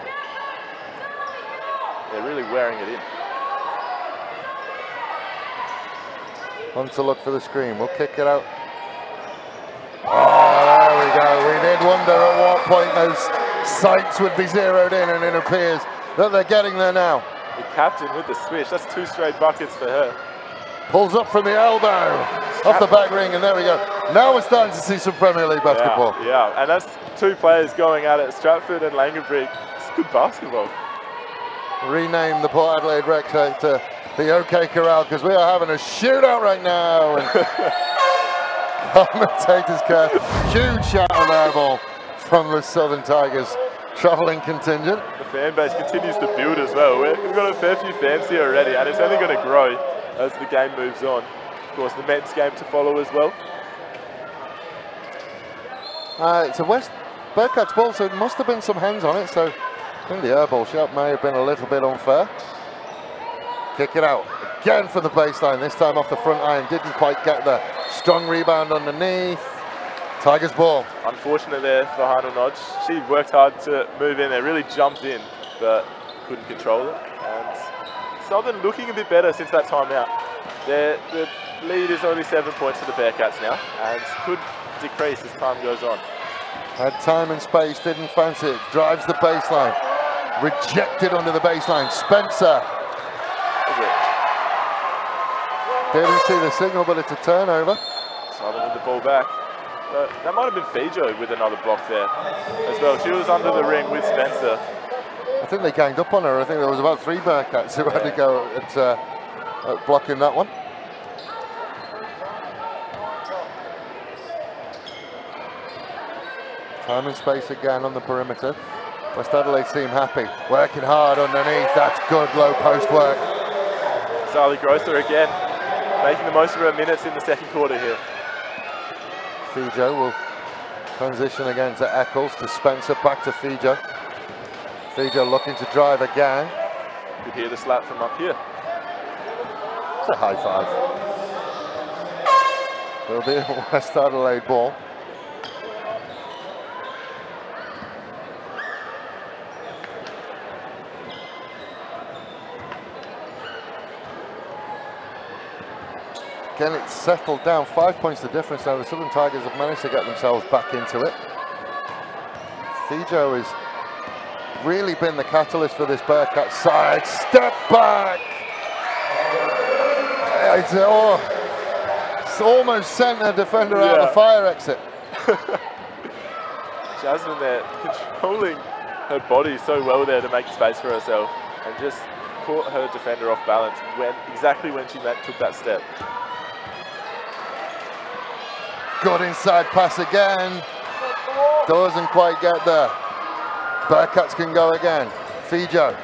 They're really wearing it in. On to look for the screen. We'll kick it out. Oh, there we go. We did wonder at what point those sights would be zeroed in, and it appears that they're getting there now. The captain with the switch. That's 2 straight buckets for her. Pulls up from the elbow, off the back ring, and there we go. Now we're starting to see some Premier League basketball. Yeah, and that's 2 players going at it, Stratford and Langenbrink. It's good basketball. Rename the Port Adelaide Rec to the OK Corral, because we are having a shootout right now. And commentators care. Huge shot on air ball from the Southern Tigers travelling contingent. The fan base continues to build as well. We've got a fair few fans here already, and it's only going to grow as the game moves on. Of course, the men's game to follow as well. It's a West Bearcats ball, so it must have been some hands on it. So I think the air ball shot may have been a little bit unfair. Kick it out again for the baseline, this time off the front iron. Didn't quite get there. Strong rebound underneath. Tigers ball. Unfortunate there for Hannah Nodge. She worked hard to move in there, really jumped in, but couldn't control it. And Southern looking a bit better since that timeout. The lead is only 7 points for the Bearcats now, and could decrease as time goes on. Had time and space, didn't fancy it. Drives the baseline. Rejected onto the baseline. Spencer. Didn't see the signal, but it's a turnover. Southern with the ball back. But that might have been Fijo with another block there as well. She was under the ring with Spencer. I think they ganged up on her. I think there was about 3 Bearcats who had to go at blocking that one. Time and space again on the perimeter. West Adelaide seem happy. Working hard underneath. That's good low post work. Sally Grosser again, making the most of her minutes in the second quarter here. Fijo will transition again to Eccles, to Spencer, back to Fijo. Fijo looking to drive again. You could hear the slap from up here. It's a high five. It'll be a West Adelaide ball. Again, it's settled down. 5 points the difference now. The Southern Tigers have managed to get themselves back into it. Fijo has really been the catalyst for this Bearcat side. Step back! It's almost sent a defender out of the fire exit. Jasmine there, controlling her body so well there to make space for herself, and just caught her defender off balance exactly when she took that step. Good inside pass again. Doesn't quite get there. Bearcats can go again. Fijo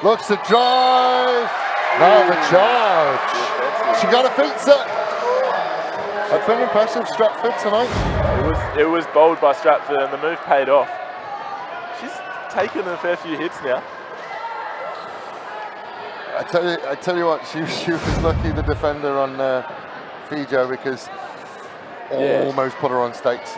looks to drive. Now the charge. She got her feet set. That's been impressive, Stratford tonight. It was bold by Stratford, and the move paid off. She's taken a fair few hits now. I tell you what, she was lucky, the defender on Fijo, because almost put her on skates.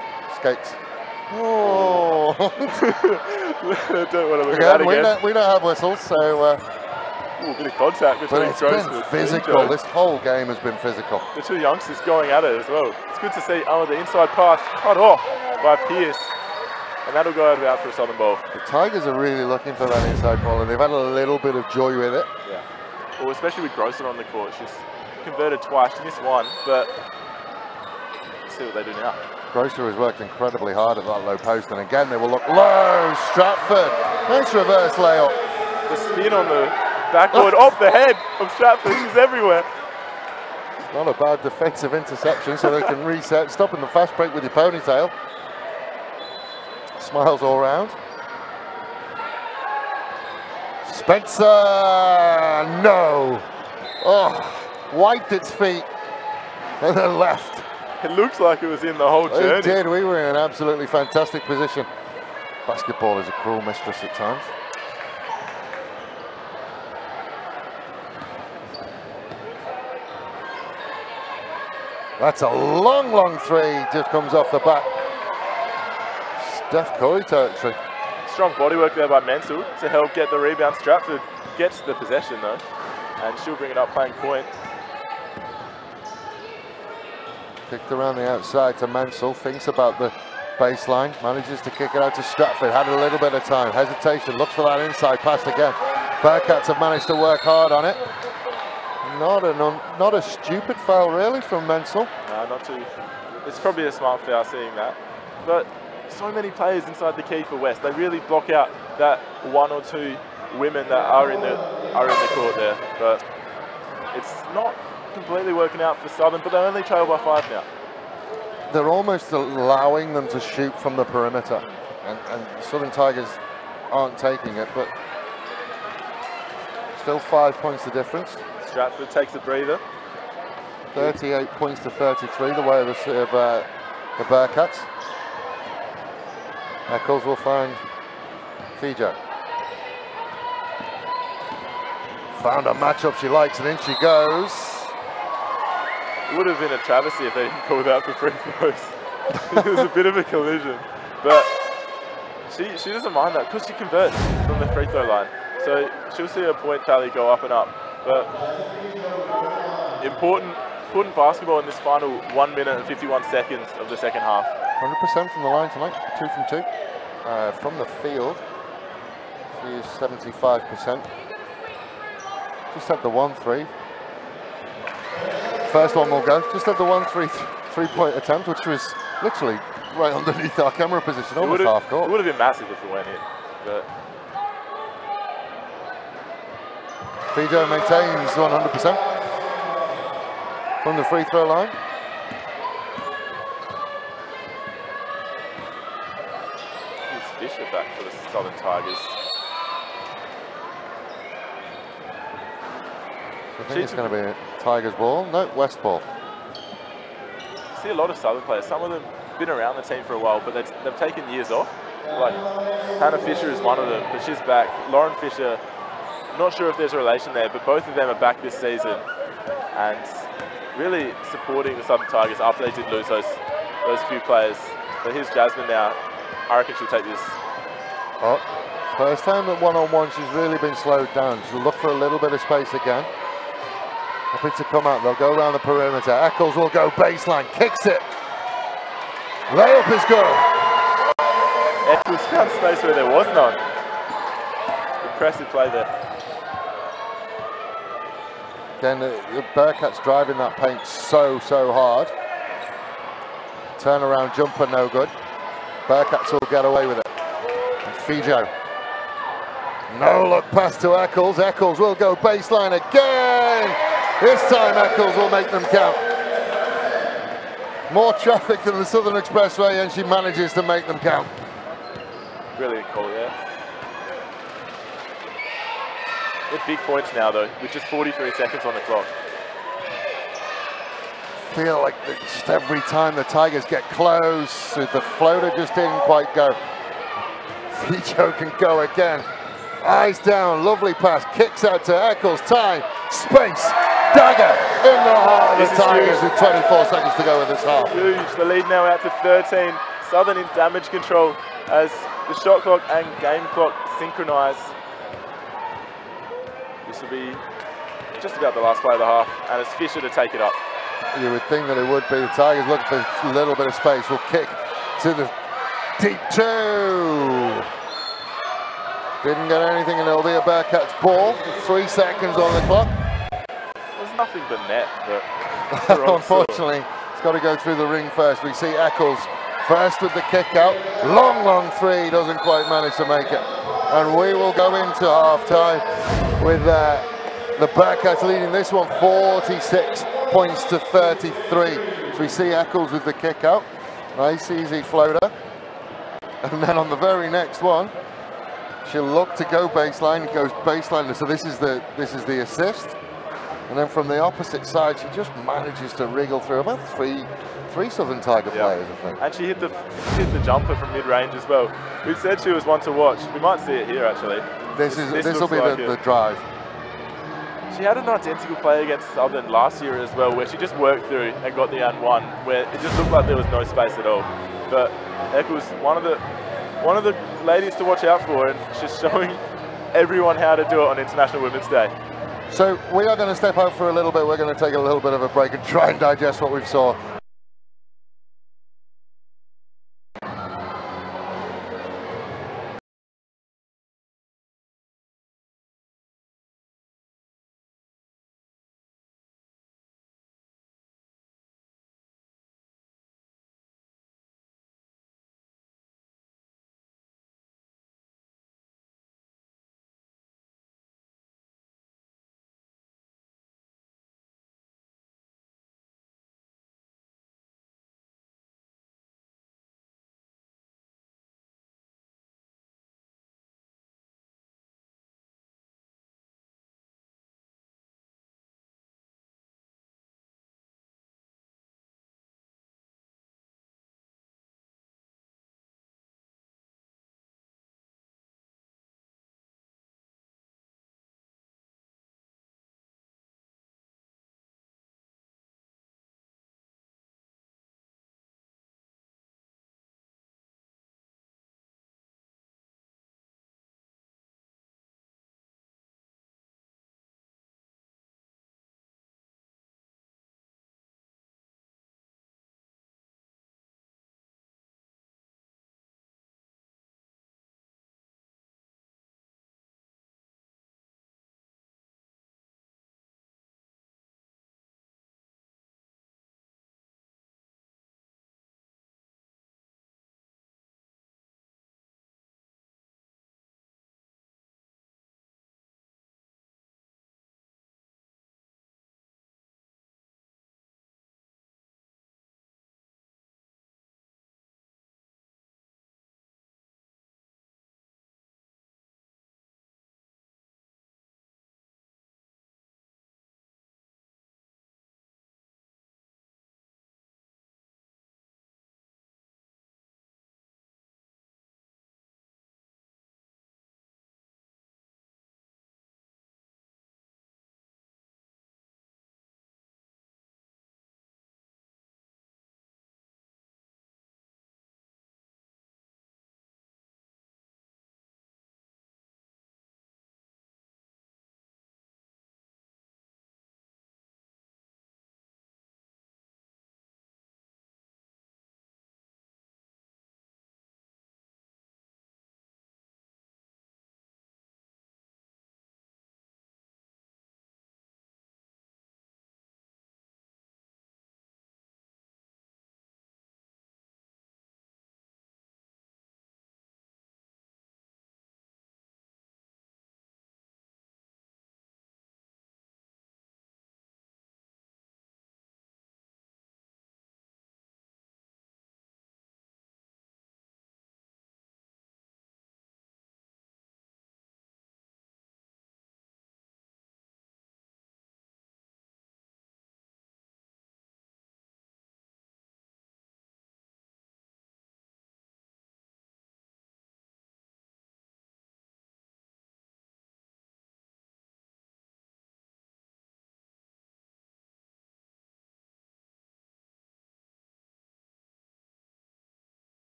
Oh! Don't want to look at that again. We don't have whistles, so. Ooh, a bit of contact between But it's been physical. This whole game has been physical. The 2 youngsters going at it as well. It's good to see. Oh, the inside pass cut off by Pierce, and that'll go out for a Southern ball. The Tigers are really looking for that inside ball, and they've had a little bit of joy with it. Yeah. Well, especially with Grosser on the court. She's converted twice. She missed one, but let's see what they do now. Grosser has worked incredibly hard at that low post, and again they will look low. Stratford, nice reverse layup. The spin on the backboard off the head of Stratford. She's everywhere. Not a bad defensive interception, so they can reset, stopping the fast break with your ponytail. Smiles all round. Spencer, no. Oh, wiped its feet and then left. It looks like it was in the whole journey. It did. We were in an absolutely fantastic position. Basketball is a cruel mistress at times. That's a long, long three, just comes off the back. Steph Curry territory. Strong bodywork there by Menzel to help get the rebound. Stratford gets the possession though, and she'll bring it up playing point. Kicked around the outside to Menzel, thinks about the baseline, manages to kick it out to Stratford, had a little bit of time, hesitation, looks for that inside pass again. Bearcats have managed to work hard on it. Not a stupid foul really from Menzel. No, not too. It's probably a smart foul seeing that. But so many players inside the key for West. They really block out that one or two women that are in the court there. But it's not completely working out for Southern, but they only trail by 5 now. They're almost allowing them to shoot from the perimeter, and Southern Tigers aren't taking it, but still 5 points the difference. Stratford takes a breather. 38 points to 33, the way of the Bearcats. Eccles will find Fijo. Found a matchup she likes, and in she goes. It would have been a travesty if they didn't call that for free throws. It was a bit of a collision, but she doesn't mind that because she converts from the free throw line. So she'll see her point tally go up and up. But important basketball in this final 1 minute and 51 seconds of the second half. 100% from the line tonight, 2 from 2. From the field, she is 75%. Just had the 1-3. First one will go. Just had the 1-3 three-point attempt, which was literally right underneath our camera position, almost half court. It would have been massive if it went in. But Fijo maintains 100% from the free throw line. Here's Fisher back for the Southern Tigers. I think it's going to be a Tigers ball. No, West ball. See a lot of Southern players. Some of them been around the team for a while, but they've taken years off. Like Hannah Fisher is one of them, but she's back. Lauren Fisher, not sure if there's a relation there, but both of them are back this season and really supporting the Southern Tigers after they did lose those few players. But here's Jasmine now. I reckon she'll take this. Oh, first time at one-on-one, she's really been slowed down. She'll look for a little bit of space again. Happy to come out, they'll go around the perimeter. Eccles will go baseline, kicks it. Layup is good. Eccles found space where there was none. Impressive play there. Again, the Bearcats driving that paint so hard. Turnaround jumper, no good. Bearcats will get away with it. And Fijo. No look pass to Eccles. Eccles will go baseline again. This time Eccles will make them count. More traffic than the Southern Expressway, and she manages to make them count. Brilliant call there. They're big points now though, with just 43 seconds on the clock. Feel like just every time the Tigers get close, the floater just didn't quite go. Fijo can go again. Eyes down, lovely pass, kicks out to Eccles, time, space, dagger in the heart of the Tigers with 24 seconds to go in this half. Huge, the lead now out to 13. Southern in damage control as the shot clock and game clock synchronise. This will be just about the last play of the half, and it's Fisher to take it up. You would think that it would be. The Tigers looking for a little bit of space. Will kick to the deep 2. Didn't get anything, and it'll be a Bearcats ball. 3 seconds on the clock. There's nothing but net, but unfortunately, it's got to go through the ring first. We see Eccles first with the kick out. Long three, doesn't quite manage to make it. And we will go into half time with the Bearcats leading this one 46 points to 33. So we see Eccles with the kick out. Nice easy floater. And then on the very next one, she'll look to go baseline, it goes baseline. So this is the assist. And then from the opposite side, she just manages to wriggle through about three Southern Tiger players, I think. And she hit the jumper from mid-range as well. We said she was one to watch. We might see it here, actually. This will be like the drive. She had an identical play against Southern last year as well, where she just worked through and got the and one, where it just looked like there was no space at all. But Eccles, one of the ladies to watch out for, and she's showing everyone how to do it on International Women's Day. So we are going to step out for a little bit. We're going to take a little bit of a break and try and digest what we've saw.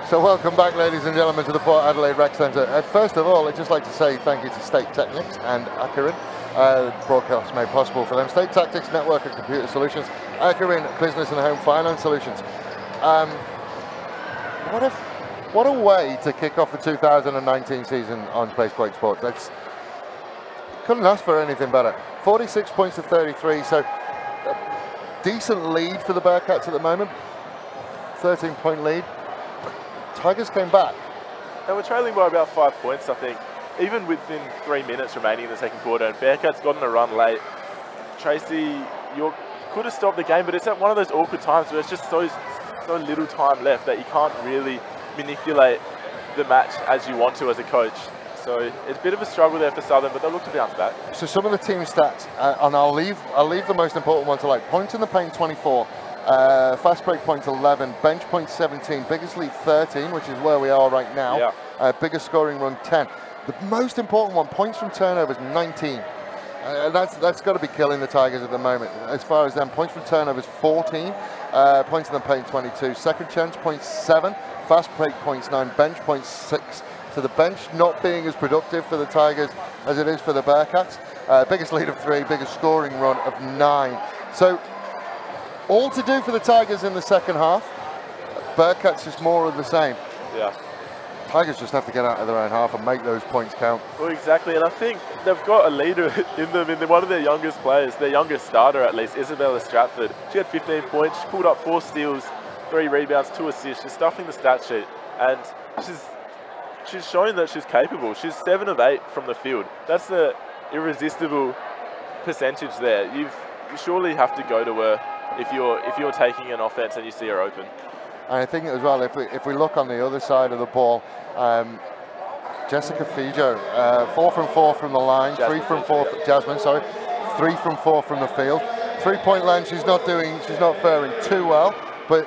So welcome back, ladies and gentlemen, to the Port Adelaide Rec Centre. First of all, I'd just like to say thank you to State Technics and Acarin. Broadcast made possible for them. State Tactics, Network and Computer Solutions. Acarin, Business and Home Finance Solutions. What a way to kick off the 2019 season on Place Quake Sports. Couldn't ask for anything better. 46 points to 33, so a decent lead for the Bearcats at the moment. 13-point lead. Tigers came back. They were trailing by about 5 points, I think, even within 3 minutes remaining in the second quarter. And Bearcats got on a run late. Tracy, you could have stopped the game, but it's at one of those awkward times where it's just so little time left that you can't really manipulate the match as you want to as a coach. So it's a bit of a struggle there for Southern, but they'll look to bounce back. So some of the team stats, and I'll leave the most important one to like points in the paint 24. Fast break points 11, bench points 17, biggest lead 13, which is where we are right now. Yeah. Biggest scoring run 10. The most important one, points from turnovers 19. That's got to be killing the Tigers at the moment. As far as them, points from turnovers 14, points in the paint 22, second chance points 7, fast break points 9, bench points 6. So the bench not being as productive for the Tigers as it is for the Bearcats. Biggest lead of 3, biggest scoring run of 9. So all to do for the Tigers in the second half. Bearcats just more of the same. Yeah. Tigers just have to get out of their own half and make those points count. Well, exactly, and I think they've got a leader in them, in one of their youngest players, their youngest starter at least, Isabella Stratford. She had 15 points, she pulled up 4 steals, 3 rebounds, 2 assists. She's stuffing the stat sheet, and she's showing that she's capable. She's 7 of 8 from the field. That's the irresistible percentage there. You surely have to go to her if you're taking an offense and you see her open. And I think as well, if we look on the other side of the ball, Jessica Fijo, 4 from 4 from the line, Jasmine 3 from 4. Jasmine, sorry, 3 from 4 from the field. 3-point line, she's not faring too well, but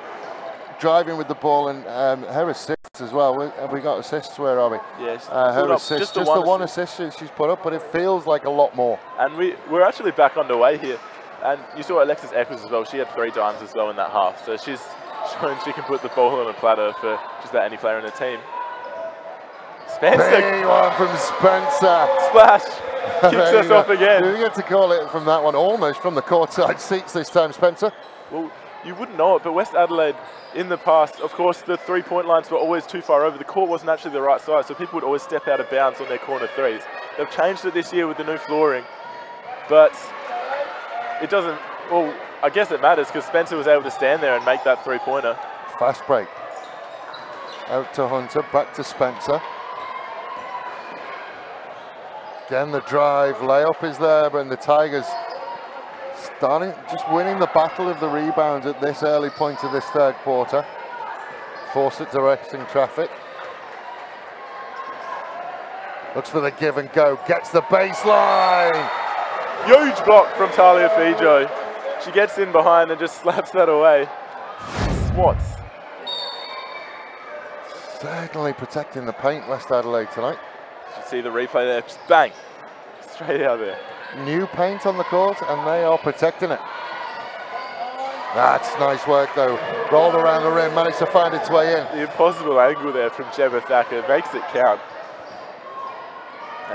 driving with the ball and her assists as well. Have we got assists? Where are we? Yes. Her assists, just the one assist she's put up, but it feels like a lot more. And we're actually back underway here. And you saw Alexis Eccles as well. She had 3 dimes as well in that half. So she's shown she can put the ball on a platter for just about any player in the team. Spencer. Big one from Spencer. Splash. Kicks us off again. Do we get to call it from that one? Almost from the courtside seats this time, Spencer. Well, you wouldn't know it, but West Adelaide in the past, of course, the 3-point lines were always too far over. The court wasn't actually the right size, so people would always step out of bounds on their corner threes. They've changed it this year with the new flooring, but it doesn't, well, I guess it matters because Spencer was able to stand there and make that 3-pointer. Fast break. Out to Hunter, back to Spencer. Again, the drive, layup is there, but the Tigers just winning the battle of the rebounds at this early point of this third quarter. Fawcett directing traffic. Looks for the give and go, gets the baseline. Huge block from Talia Fijo. She gets in behind and just slaps that away. Swats. Certainly protecting the paint, West Adelaide tonight. You see the replay there, just bang, straight out there. New paint on the court and they are protecting it. That's nice work though. Rolled around the rim, managed to find its way in. The impossible angle there from Gemma Thacker makes it count.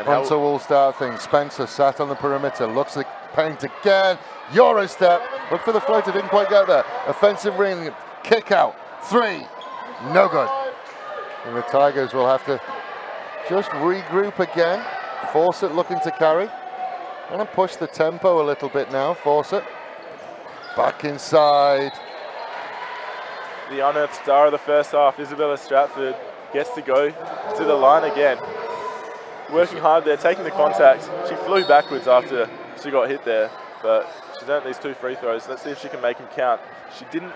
Hunter will start things. Spencer sat on the perimeter, looks at paint again. Euro step, look for the floater, didn't quite get there. Offensive ring, kick out, 3, no good. And the Tigers will have to just regroup again. Fawcett looking to carry. Gonna push the tempo a little bit now, Fawcett. Back inside. The unearthed star of the first half, Isabella Stratford, gets to go to the line again. Working hard there, taking the contact. She flew backwards after she got hit there, but she's earned these 2 free throws. Let's see if she can make them count. She didn't.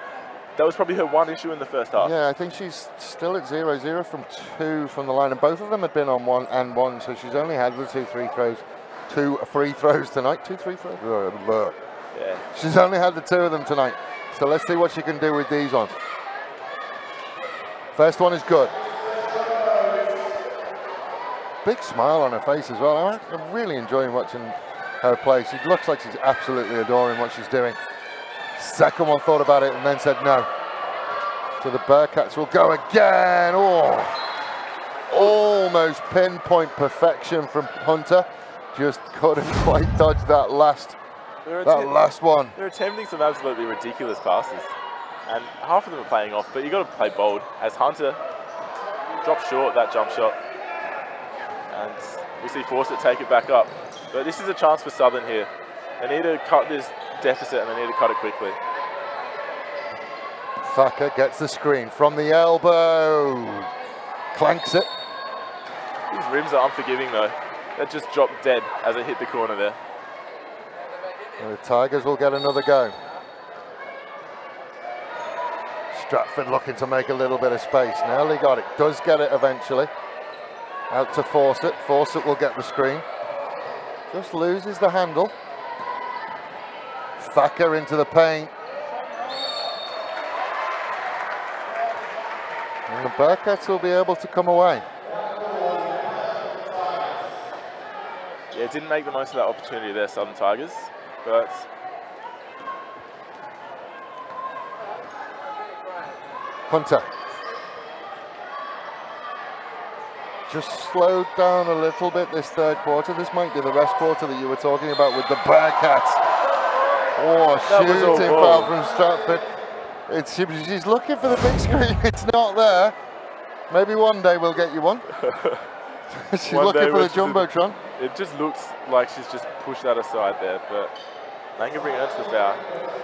That was probably her one issue in the first half. Yeah, I think she's still at 0-0 from 2 from the line, and both of them had been on 1 and 1, so she's only had the 2 free throws tonight. 2 free throws? Yeah. She's only had the 2 of them tonight. So let's see what she can do with these ones. First one is good. Big smile on her face as well. I'm really enjoying watching her play. She looks like she's absolutely adoring what she's doing. Second one thought about it and then said no. So the Bearcats will go again. Oh, almost pinpoint perfection from Hunter. Just couldn't quite dodge that last one. They're attempting some absolutely ridiculous passes, and half of them are playing off, but you've got to play bold. As Hunter drops short that jump shot, and we see Fawcett take it back up. But this is a chance for Southern here. They need to cut this deficit, and they need to cut it quickly. Thacker gets the screen from the elbow. Clanks it. These rims are unforgiving though. That just dropped dead as it hit the corner there. And the Tigers will get another go. Stratford looking to make a little bit of space. Nearly got it. Does get it eventually. Out to Fawcett. Fawcett will get the screen. Just loses the handle. Thacker into the paint. And the Bearcats will be able to come away. Yeah, didn't make the most of that opportunity there, Southern Tigers, but Hunter. Just slowed down a little bit this third quarter. This might be the rest quarter that you were talking about with the Bearcats. Oh, shooting foul from Stratford. She's looking for the big screen. It's not there. Maybe one day we'll get you one. She's looking for the Jumbotron. It just looks like she's just pushed that aside there, but Langenbrink earns the foul.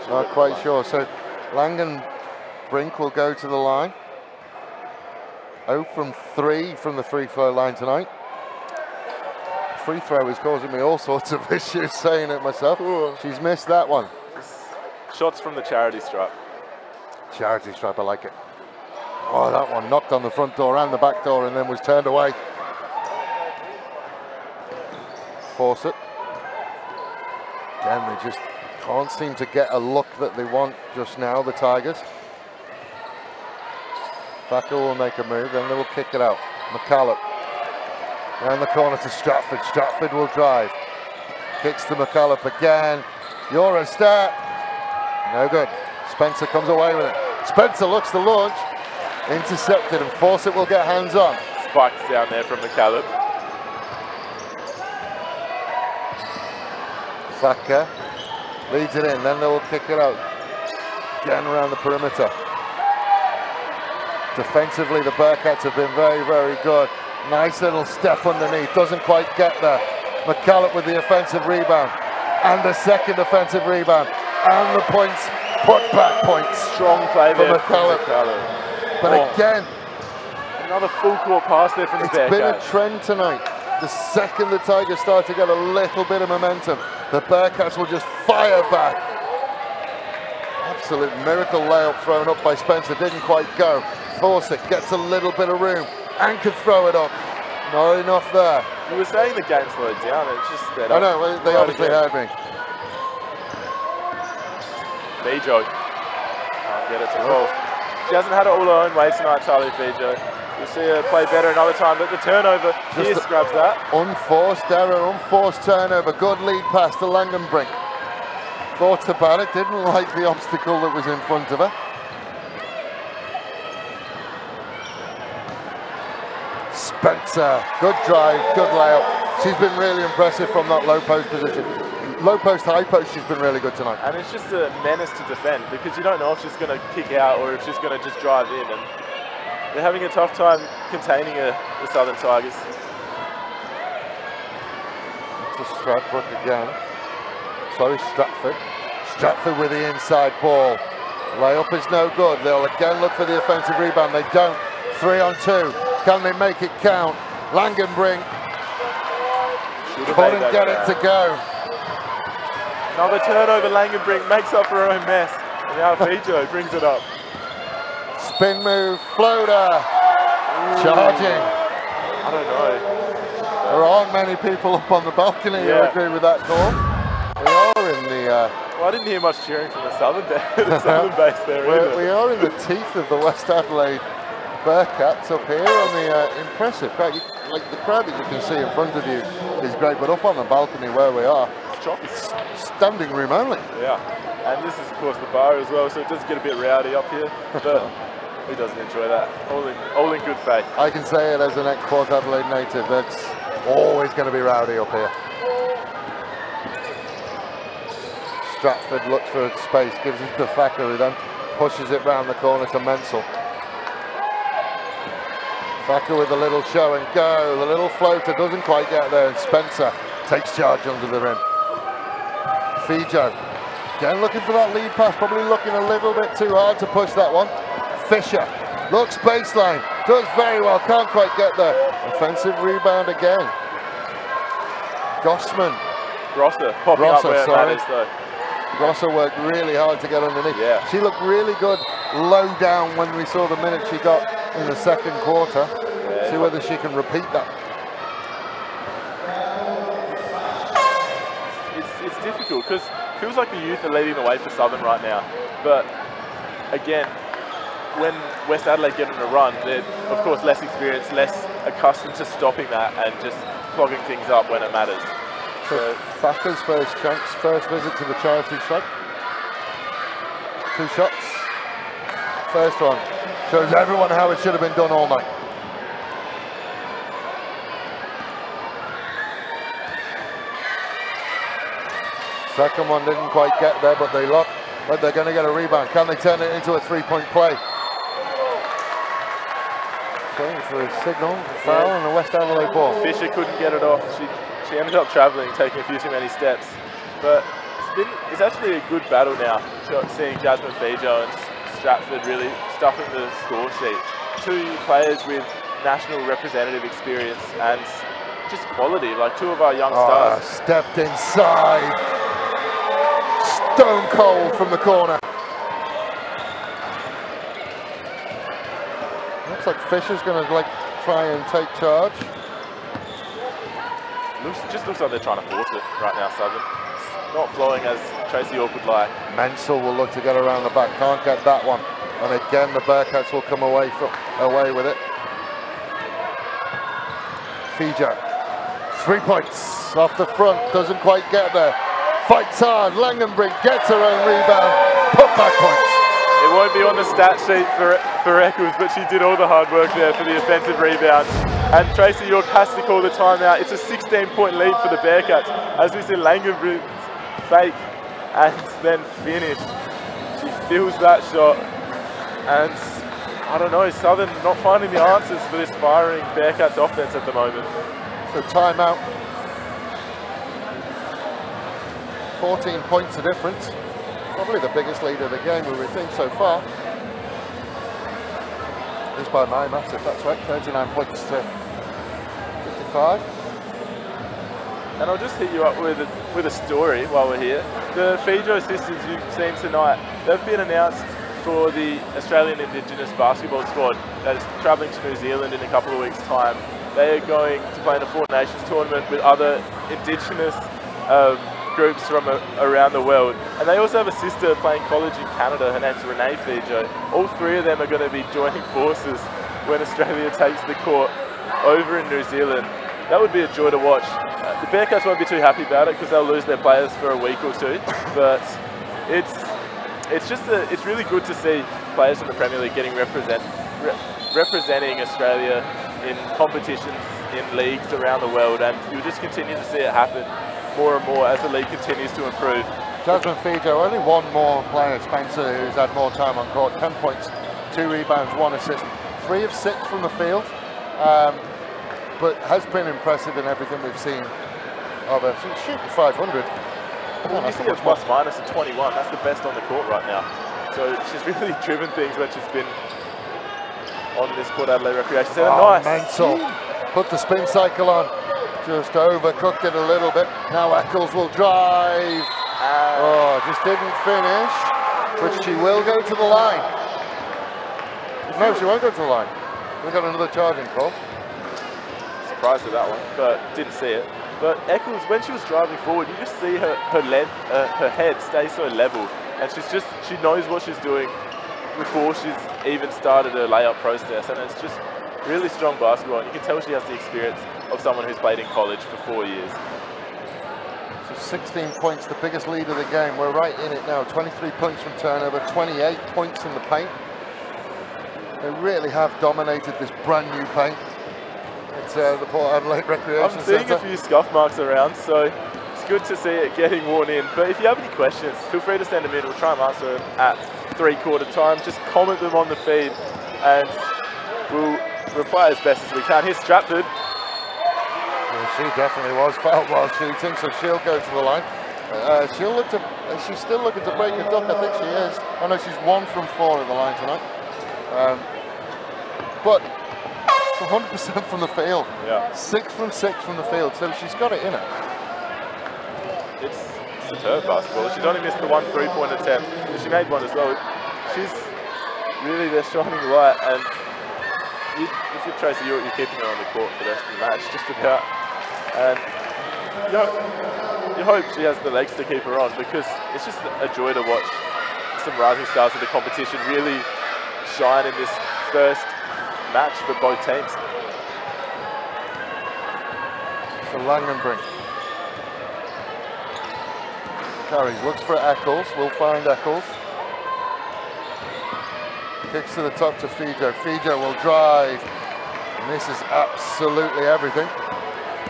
Not quite sure. So Langenbrink will go to the line. 0 from 3 from the free throw line tonight. Free throw is causing me all sorts of issues saying it myself. Ooh. She's missed that one. Shots from the charity stripe. Charity stripe, I like it. Oh, that one knocked on the front door and the back door and then was turned away. Fawcett. Again, they just can't seem to get a look that they want just now, the Tigers. Thacker will make a move, then they will kick it out. McCallum. Down the corner to Stratford. Stratford will drive. Kicks to McCallum again. You're a step. No good. Spencer comes away with it. Spencer looks to launch. Intercepted, and Fawcett will get hands on. Spikes down there from McCallum. Thacker leads it in, then they will kick it out. Again around the perimeter. Defensively, the Bearcats have been very, very good. Nice little step underneath, doesn't quite get there. McCallum with the offensive rebound. And the second offensive rebound. And the points, put back points. Strong play for there McCallum. But again, another full court pass there from the Bearcats. It's been a trend tonight. The second the Tigers start to get a little bit of momentum, the Bearcats will just fire back. Absolute miracle layup thrown up by Spencer, didn't quite go. Fawcett gets a little bit of room and can throw it up. Not enough there. You were saying the game slowed down, it's just sped up. I know, they obviously heard me. Fijo can't get it to fall. She hasn't had it all her own way tonight, Charlie Fijo. You'll see her play better another time, but the turnover, Pierce grabs that. Unforced error, unforced turnover. Good lead pass to Langenbrink. Thought about it, didn't like the obstacle that was in front of her. Spencer, good drive, good layup. She's been really impressive from that low post position. Low post, high post, she's been really good tonight. And it's just a menace to defend because you don't know if she's going to kick out or if she's going to just drive in. And they're having a tough time containing her, the Southern Tigers. To Stratford again. Sorry, Stratford. Stratford with the inside ball. Layup is no good. They'll again look for the offensive rebound. They don't. 3 on 2. Can they make it count? Langenbrink couldn't get it to go. Another turnover, Langenbrink makes up for her own mess. And now Fijo brings it up. Spin move, floater. Charging. I don't know. There aren't many people up on the balcony who agree with that call. We are in the... well, I didn't hear much cheering from the southern base there either. We are in the teeth of the West Adelaide Bearcats up here on the impressive crowd. Like the crowd that you can see in front of you is great, but up on the balcony where we are, it's standing room only. Yeah, and this is of course the bar as well, so it does get a bit rowdy up here. But Who doesn't enjoy that? All in good faith. I can say it as an ex-Port Adelaide native. That's always going to be rowdy up here. Stratford looks for space, gives it to Thacker, who then pushes it round the corner to Menzel. Thacker with a little show and go. The little floater doesn't quite get there, and Spencer takes charge under the rim. Fijo, again looking for that lead pass, probably looking a little bit too hard to push that one. Fisher looks baseline, does very well, can't quite get there. Offensive rebound again. Gossman. Grosser popping up where it matters though. Grosser worked really hard to get underneath. Yeah. She looked really good low down when we saw the minutes she got in the second quarter. Yeah. See whether she can repeat that. It's difficult because it feels like the youth are leading the way for Southern right now. But again, when West Adelaide get on a run, they're of course less experienced, less accustomed to stopping that and just clogging things up when it matters. So Thacker's first visit to the charity stripe. 2 shots. First one shows everyone how it should have been done all night. Second one didn't quite get there, but they look like they're going to get a rebound. Can they turn it into a 3-point play? Going for a signal, foul, and the West Adelaide ball. Fisher couldn't get it off. She ended up travelling, taking a few too many steps. But it's actually a good battle now, seeing Jasmine Fijo and Stratford really stuffing the score sheet. 2 players with national representative experience and just quality, like 2 of our young stars. Stepped inside. Stone cold from the corner. Looks like Fisher's going to try and take charge. Just looks like they're trying to force it right now, Southern. It's not flowing as Tracy York would like. Menzel will look to get around the back, can't get that one. And again, the Bearcats will come away with it. Fijo, 3 points off the front, doesn't quite get there. Fights hard, Langenbrink gets her own rebound, put back points. It won't be on the stat sheet for Eccles, but she did all the hard work there for the offensive rebound. And Tracy York has to call the timeout. It's a 16-point lead for the Bearcats. As we see, Langenbrink's fake and then finish. She feels that shot. And I don't know, Southern not finding the answers for this firing Bearcats offense at the moment. So timeout. 14 points of difference. Probably the biggest lead of the game we would think so far. Just by my maths, if that's right, 39 points to 55. And I'll just hit you up with a story while we're here. The Fijo sisters you've seen tonight, they've been announced for the Australian Indigenous basketball squad that is travelling to New Zealand in a couple of weeks' time. They are going to play in a 4 Nations tournament with other Indigenous groups from around the world. And they also have a sister playing college in Canada. Her name's Renee Fijo. All 3 of them are going to be joining forces when Australia takes the court over in New Zealand. That would be a joy to watch. The Bearcats won't be too happy about it because they'll lose their players for a week or 2. But it's really good to see players from the Premier League getting representing Australia in competitions in leagues around the world, and you'll just continue to see it happen more and more as the league continues to improve. Jasmine Fijo, only 1 more player, Spencer, who's had more time on court. 10 points, 2 rebounds, 1 assist. 3 of 6 from the field, but has been impressive in everything we've seen of her. She's shooting 500. Well, you see a plus minus of 21. That's the best on the court right now. So she's really driven things when she's been on this Port Adelaide Recreation Centre. Nice. Menzel put the spin cycle on. Just overcooked it a little bit. Now Eccles will drive. Just didn't finish, but she will go to the line. No, she won't go to the line. We've got another charging call. Surprised at that one, but didn't see it. But Eccles, when she was driving forward, you just see her head stay so level, and she knows what she's doing before she's even started her layup process, and it's just really strong basketball. And you can tell she has the experience of someone who's played in college for 4 years. So 16 points, the biggest lead of the game. We're right in it now. 23 points from turnover, 28 points in the paint. They really have dominated this brand new paint. It's the Port Adelaide Recreation Centre. I'm seeing a few scuff marks around, so it's good to see it getting worn in. But if you have any questions, feel free to send them in. We'll try and answer them at 3/4 time. Just comment them on the feed and we'll reply as best as we can. Here's Stratford. Well, she definitely was fouled while shooting, so she'll go to the line. She's still looking to break a duck, I think she is. I know she's 1 from 4 at the line tonight. But 100% from the field. Yeah. 6 from 6 from the field, so she's got it in her. It's superb basketball. She's only missed the 1 3-point attempt. She made one as well. She's really their shining light, and if you're Tracy, you're keeping her on the court for the rest of the match, just about. And you hope she has the legs to keep her on, because it's just a joy to watch some rising stars of the competition really shine in this first match for both teams. So Langenbrink carries, looks for Eccles, will find Eccles. Kicks to the top to Fijo. Fijo will drive. And this is absolutely everything.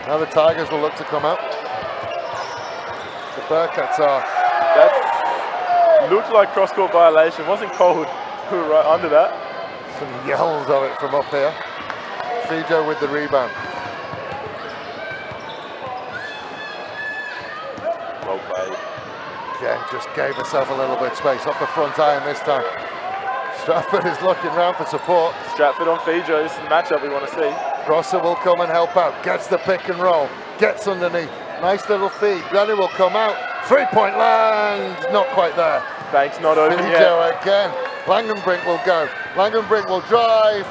Now the Tigers will look to come out. The Bearcats are. That looked like cross-court violation. Wasn't cold. We were right under that. Some yells of it from up here. Fijo with the rebound. Well played. Again, just gave herself a little bit of space off the front iron this time. Stratford is looking round for support. Stratford on Fijo. This is the matchup we want to see. Grosser will come and help out. Gets the pick and roll. Gets underneath. Nice little feed. Brennan will come out. 3-point land. Not quite there. Banks not open yet. Fijo again. Langenbrink will go. Langenbrink will drive.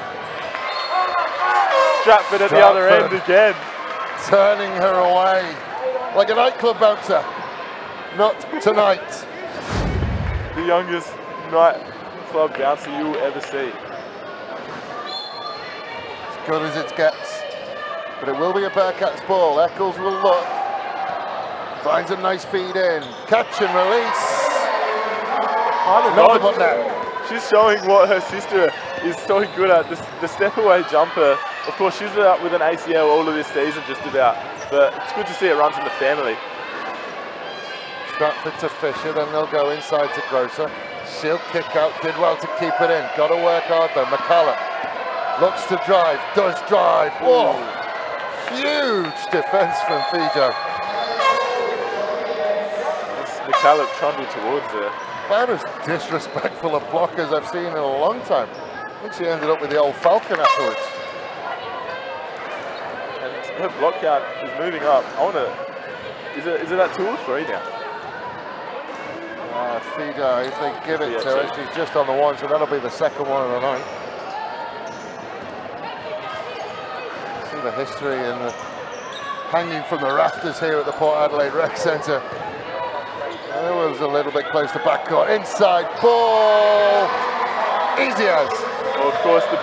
Stratford at the other end again. Turning her away. Like a nightclub bouncer. Not tonight. The youngest nightclub bouncer you'll ever see. As good as it gets. But it will be a Bearcats ball. Eccles will look. Finds a nice feed in. Catch and release. Not the net. She's showing what her sister is so good at. The step away jumper. Of course, she's out with an ACL all of this season just about. But it's good to see it runs in the family. Stratford to Fisher, then they'll go inside to Grosser. She'll kick out, did well to keep it in. Got to work hard though. McCallum looks to drive, does drive. Whoa! Huge defense from Fijo. McCallum trundled towards her. About as disrespectful a block as I've seen in a long time. I think she ended up with the old Falcon afterwards. And her block count is moving up. I want to. Is it at 2 or 3 now? Fijo, if they give it to her, she's just on the 1, so that'll be the second one of the night. See the history and the hanging from the rafters here at the Port Adelaide Rec Centre. It was a little bit close to backcourt. Inside ball. Easy as. Well, of course, the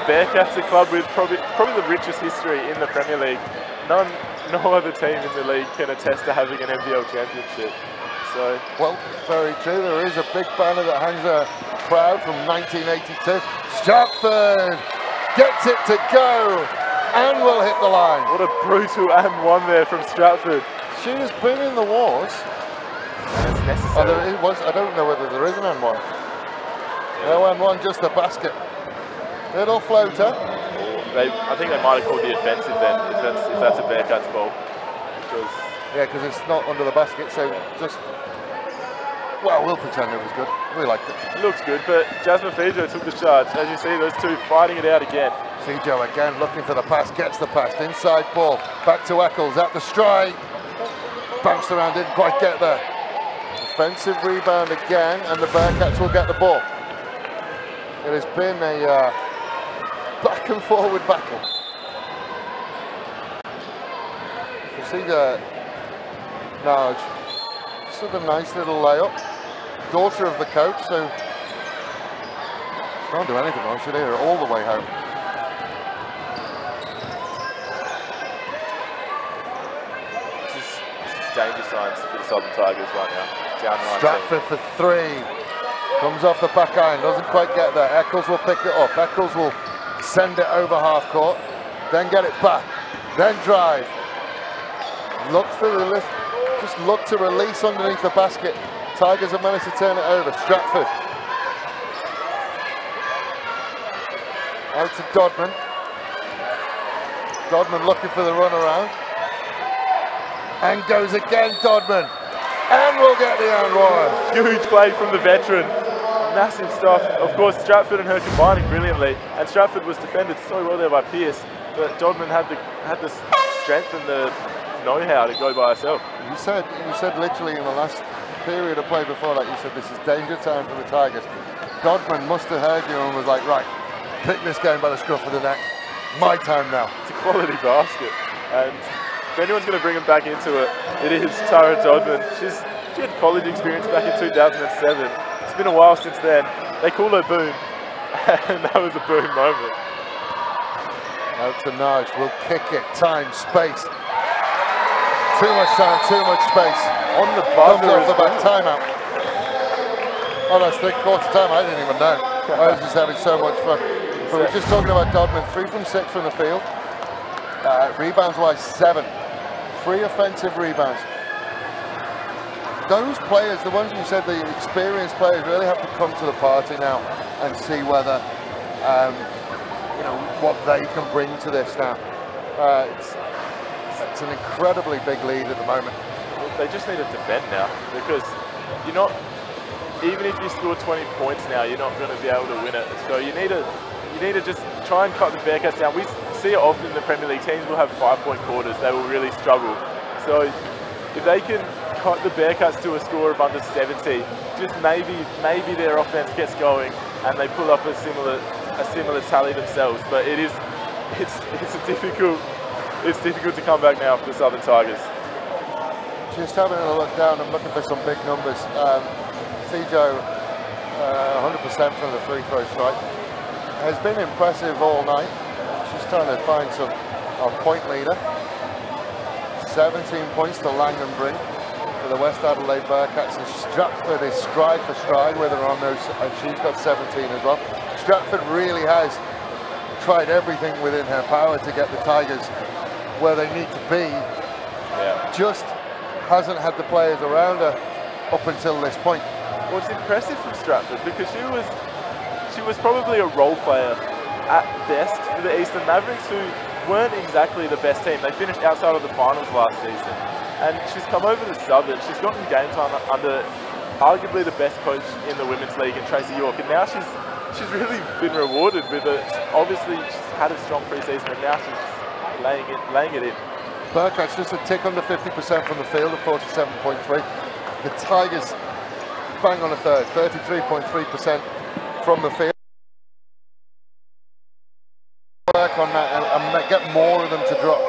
Bearcats are a club with probably the richest history in the Premier League. No other team in the league can attest to having an NBL championship. So, well, very true. There is a big banner that hangs proud from 1982. Stratford gets it to go and will hit the line. What a brutal and one there from Stratford. She has been in the wars. And it's necessary. I don't know whether there is an N1. No N1, just the basket. Little floater. I think they might have called the offensive then, if that's a Bearcats ball. Because it's not under the basket, so just, well, we'll pretend it was good. We liked it. It looks good, but Jasmine Fijo took the charge. As you see, those two fighting it out again. Fijo again looking for the pass, gets the pass, inside ball, back to Eccles, at the strike. Bounced around, didn't quite get there. Offensive rebound again, and the Bearcats will get the ball. It has been a back and forward battle. You see the Naj, just a nice little layup. Daughter of the coach, so she can't do anything wrong. She'll hear her all the way home. This is danger signs for the Southern Tigers right now. Down 19. Stratford for 3. Comes off the back iron, doesn't quite get there. Eccles will pick it up. Eccles will send it over half court, then get it back, then drive. Look for the just look to release underneath the basket. Tigers have managed to turn it over. Stratford. Out to Dodman. Dodman looking for the run around. And goes again, Dodman. And we'll get the and one. Huge play from the veteran. Massive stuff. Of course, Stratford and her combining brilliantly. And Stratford was defended so well there by Pearce. But Dodman had the strength and the know-how to go by herself. You said literally in the last period of play before that, you said this is danger time for the Tigers. Dodman must have heard you and was like, right, pick this game by the scruff of the neck. My time now. It's a quality basket. And if anyone's going to bring him back into it, it is Tara Dodman. She had college experience back in 2007. It's been a while since then. They call her Boom. And that was a boom moment. Out to Nige, will kick it, time, space. Too much time, too much space. On the buzzer. Comes off the back, timeout. Oh, that's 3/4 time, I didn't even know. I was just having so much fun. But we're just talking about Dodman, 3 from 6 from the field. Rebounds-wise, 7. 3 offensive rebounds. Those players, the ones you said, the experienced players, really have to come to the party now and see whether, you know, what they can bring to this now. It's an incredibly big lead at the moment. They just need to defend now, because you're not, even if you score 20 points now, you're not going to be able to win it. So you need to just try and cut the Bearcats down. We see it often in the Premier League. Teams will have 5-point quarters. They will really struggle. So if they can cut the Bearcats to a score of under 70, just maybe their offense gets going and they pull up a similar tally themselves. But it's difficult to come back now for the Southern Tigers. Just having a look down, I'm looking for some big numbers. Fijo, 100% from the free throw strike. Has been impressive all night. She's trying to find our point leader. 17 points to Langenbrink for the West Adelaide Bearcats, and Stratford is stride for stride with her on those, and she's got 17 as well. Stratford really has tried everything within her power to get the Tigers where they need to be. Yeah. Just hasn't had the players around her up until this point. Well, it's impressive from Stratford because she was probably a role player at best for the Eastern Mavericks, who weren't exactly the best team. They finished outside of the finals last season, and she's come over to Southern. She's gotten game time under arguably the best coach in the Women's League in Tracy York, and now she's really been rewarded with it. Obviously, she's had a strong preseason, and now she's laying it in. Bearcats just a tick under 50% from the field at 47.3. The Tigers bang on a third, 33.3% from the field. Work on that and get more of them to drop.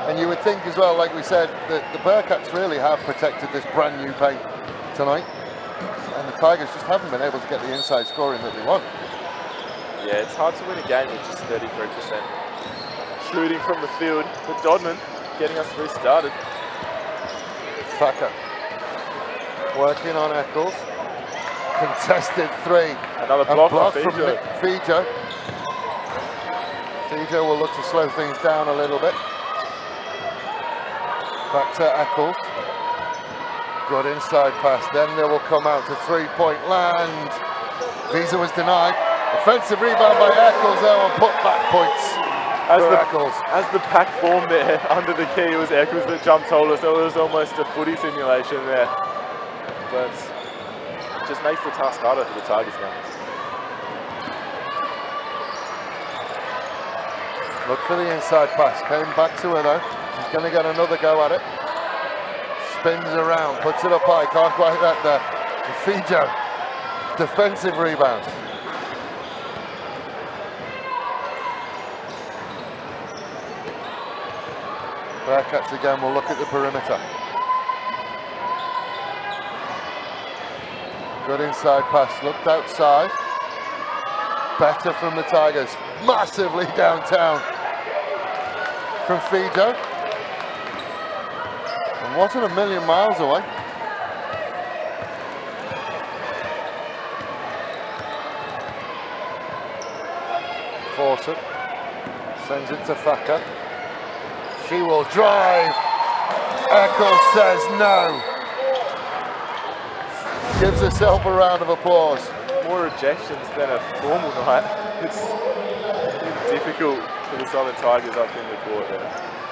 And you would think as well, like we said, that the Bearcats really have protected this brand new paint tonight. And the Tigers just haven't been able to get the inside scoring that they want. Yeah, it's hard to win a game with just 33% shooting from the field. But Dodman getting us restarted. Thacker working on Eccles. Contested 3. Another block from Fijo. Fijo will look to slow things down a little bit. Back to Eccles. Good inside pass. Then they will come out to three-point land. Visa was denied. Offensive rebound by Eccles there on put-back points. As the pack formed there under the key, it was Eccles that jumped taller, so it was almost a footy simulation there. But it just makes the task harder for the Tigers now. Look for the inside pass. Came back to her though. She's going to get another go at it. Spins around, puts it up high. Can't quite get there. Fijo, defensive rebounds. Bearcats again will look at the perimeter. Good inside pass, looked outside. Better from the Tigers, massively downtown from Fijo. And wasn't a million miles away. Fawcett sends it to Thacker. She will drive. Eccles says no. Gives herself a round of applause. More rejections than a formal night. It's difficult for the Southern Tigers up in the court there.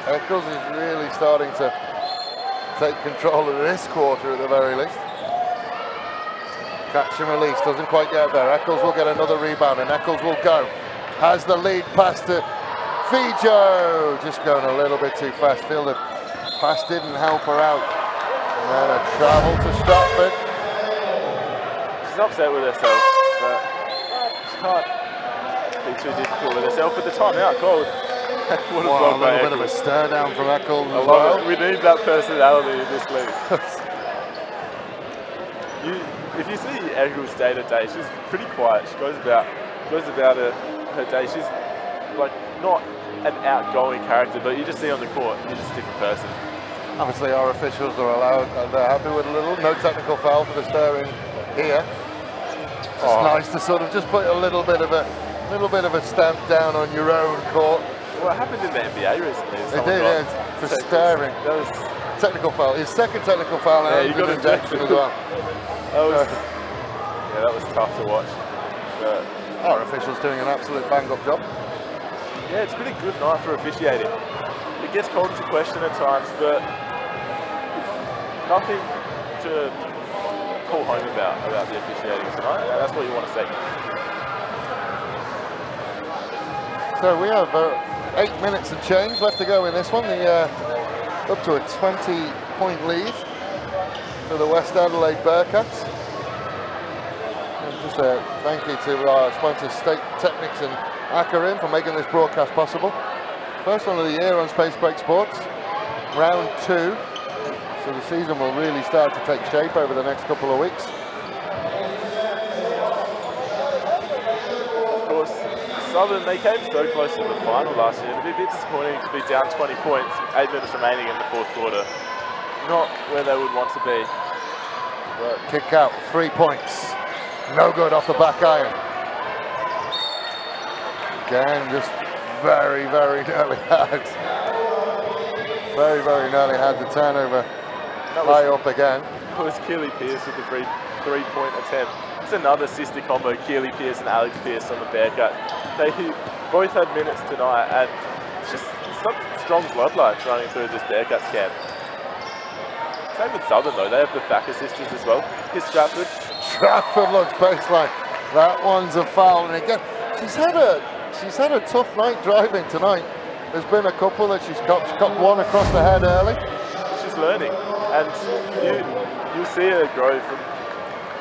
Eccles is really starting to take control of this quarter at the very least. Catch and release, doesn't quite get there. Eccles will get another rebound and Eccles will go. Has the lead pass to Fijo. Just going a little bit too fast. Feel the pass didn't help her out. And then a travel to Stratford. She's upset with herself, but she can't be too difficult with herself. At the timeout called. What a block by little bit of a stare down from Eccles as well. well. We need that personality in this league. If you see Eccles day to day, she's pretty quiet. She goes about her day. She's like not an outgoing character, but you just see on the court, you're just a different person. Obviously, our officials are allowed, they're happy with a little, no technical foul for the staring here. It's nice to sort of just put a little bit of a stamp down on your own court. Well, it happened in the NBA recently. It did, yeah, for staring. That was technical foul. His second technical foul, and you got an injection as well. That was tough to watch. But our officials doing an absolute bang-up job. Yeah, it's been a good night for officiating. It gets called into question at times, but nothing to call home about the officiating tonight. That's what you want to see. So we have 8 minutes and change left to go in this one. Up to a 20-point lead for the West Adelaide Bearcats. And just a thank you to our sponsors State Technics and Acarin for making this broadcast possible. First one of the year on Space Break Sports, round 2. So the season will really start to take shape over the next couple of weeks. Of course, Southern, they came so close to the final last year. It'd be a bit disappointing to be down 20 points, 8 minutes remaining in the fourth quarter. Not where they would want to be. But kick out, 3 points. No good off the back iron. Again, just very, very nearly had. Very, very nearly had the turnover. High up again. It was Keely Pierce with the three-point attempt. It's another sister combo, Keely Pierce and Alex Pierce on the Bearcats. They both had minutes tonight, and it's not strong bloodlines running through this Bearcats camp. Same with Southern though, they have the Thacker sisters as well. Here's Stratford. Stratford looks baseline. That one's a foul, and again, she's had a tough night driving tonight. There's been a couple that she's got one across the head early. She's learning, and you'll see her grow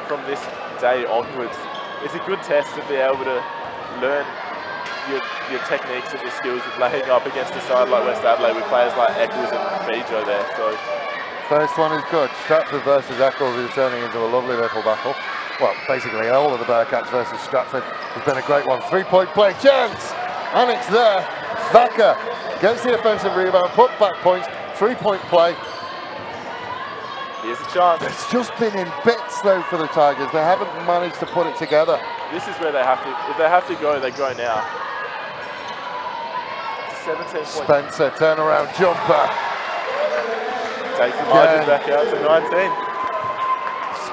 from this day onwards. It's a good test to be able to learn your techniques and your skills with laying up against a side like West Adelaide with players like Eccles and Fijo there. So first one is good. Stratford versus Eccles is turning into a lovely little battle. Well, basically all of the Bearcats versus Stratford has been a great one. 3-point play, chance, and it's there. Thacker gets the offensive rebound, put back points, 3-point play. Here's a chance. It's just been in bits though for the Tigers. They haven't managed to put it together. This is where they have to, if they have to go, they go now. It's a 17-point. Spencer, turnaround jumper. Takes the margin back out to 19.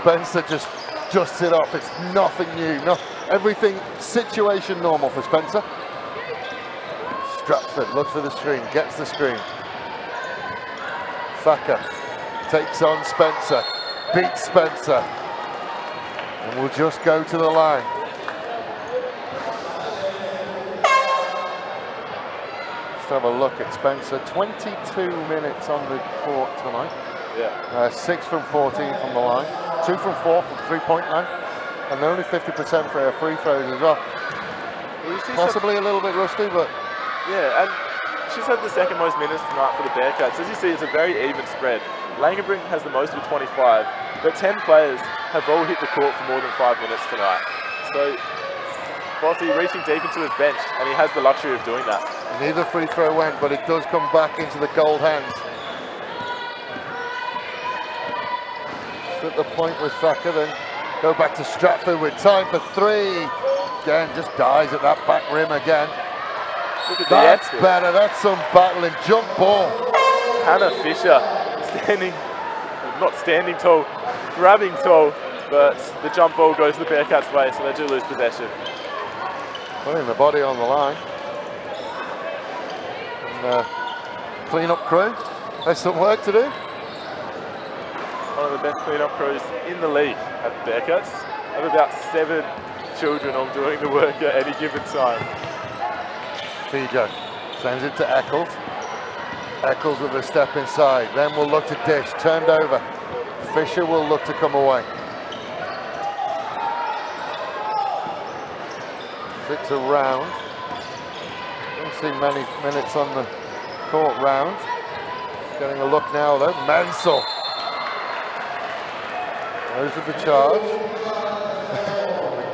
Spencer just dusts it off. It's nothing new. Everything situation normal for Spencer. Stratford looks for the screen, gets the screen. Thacker takes on Spencer, beats Spencer, and will just go to the line. Let's have a look at Spencer. 22 minutes on the court tonight. Yeah. 6 from 14 from the line, 2 from 4 from 3-point line, and only 50% for her free throws as well. Possibly a little bit rusty, but yeah, and she's had the second most minutes tonight for the Bearcats. As you see, it's a very even spread. Langenbrink has the most with 25, but 10 players have all hit the court for more than 5 minutes tonight. So Bossy reaching deep into his bench, and he has the luxury of doing that. Neither free throw went, but it does come back into the gold hands. Just at the point with Thacker, then go back to Stratford with time for 3. Again, just dies at that back rim again. Look at That's the better. That's some battling. Jump ball. Hannah Fisher not standing tall, grabbing tall, but the jump ball goes the Bearcats' way, so they do lose possession. Putting the body on the line. And clean-up crew. There's some work to do. One of the best clean-up crews in the league at the Bearcats. Have about 7 children all doing the work at any given time. Fijo sends it to Eccles. Eccles with a step inside. Then will look to dish. Turned over. Fisher will look to come away. 6 around. Don't see many minutes on the court round. Just getting a look now though. Mansell. Those are the charge.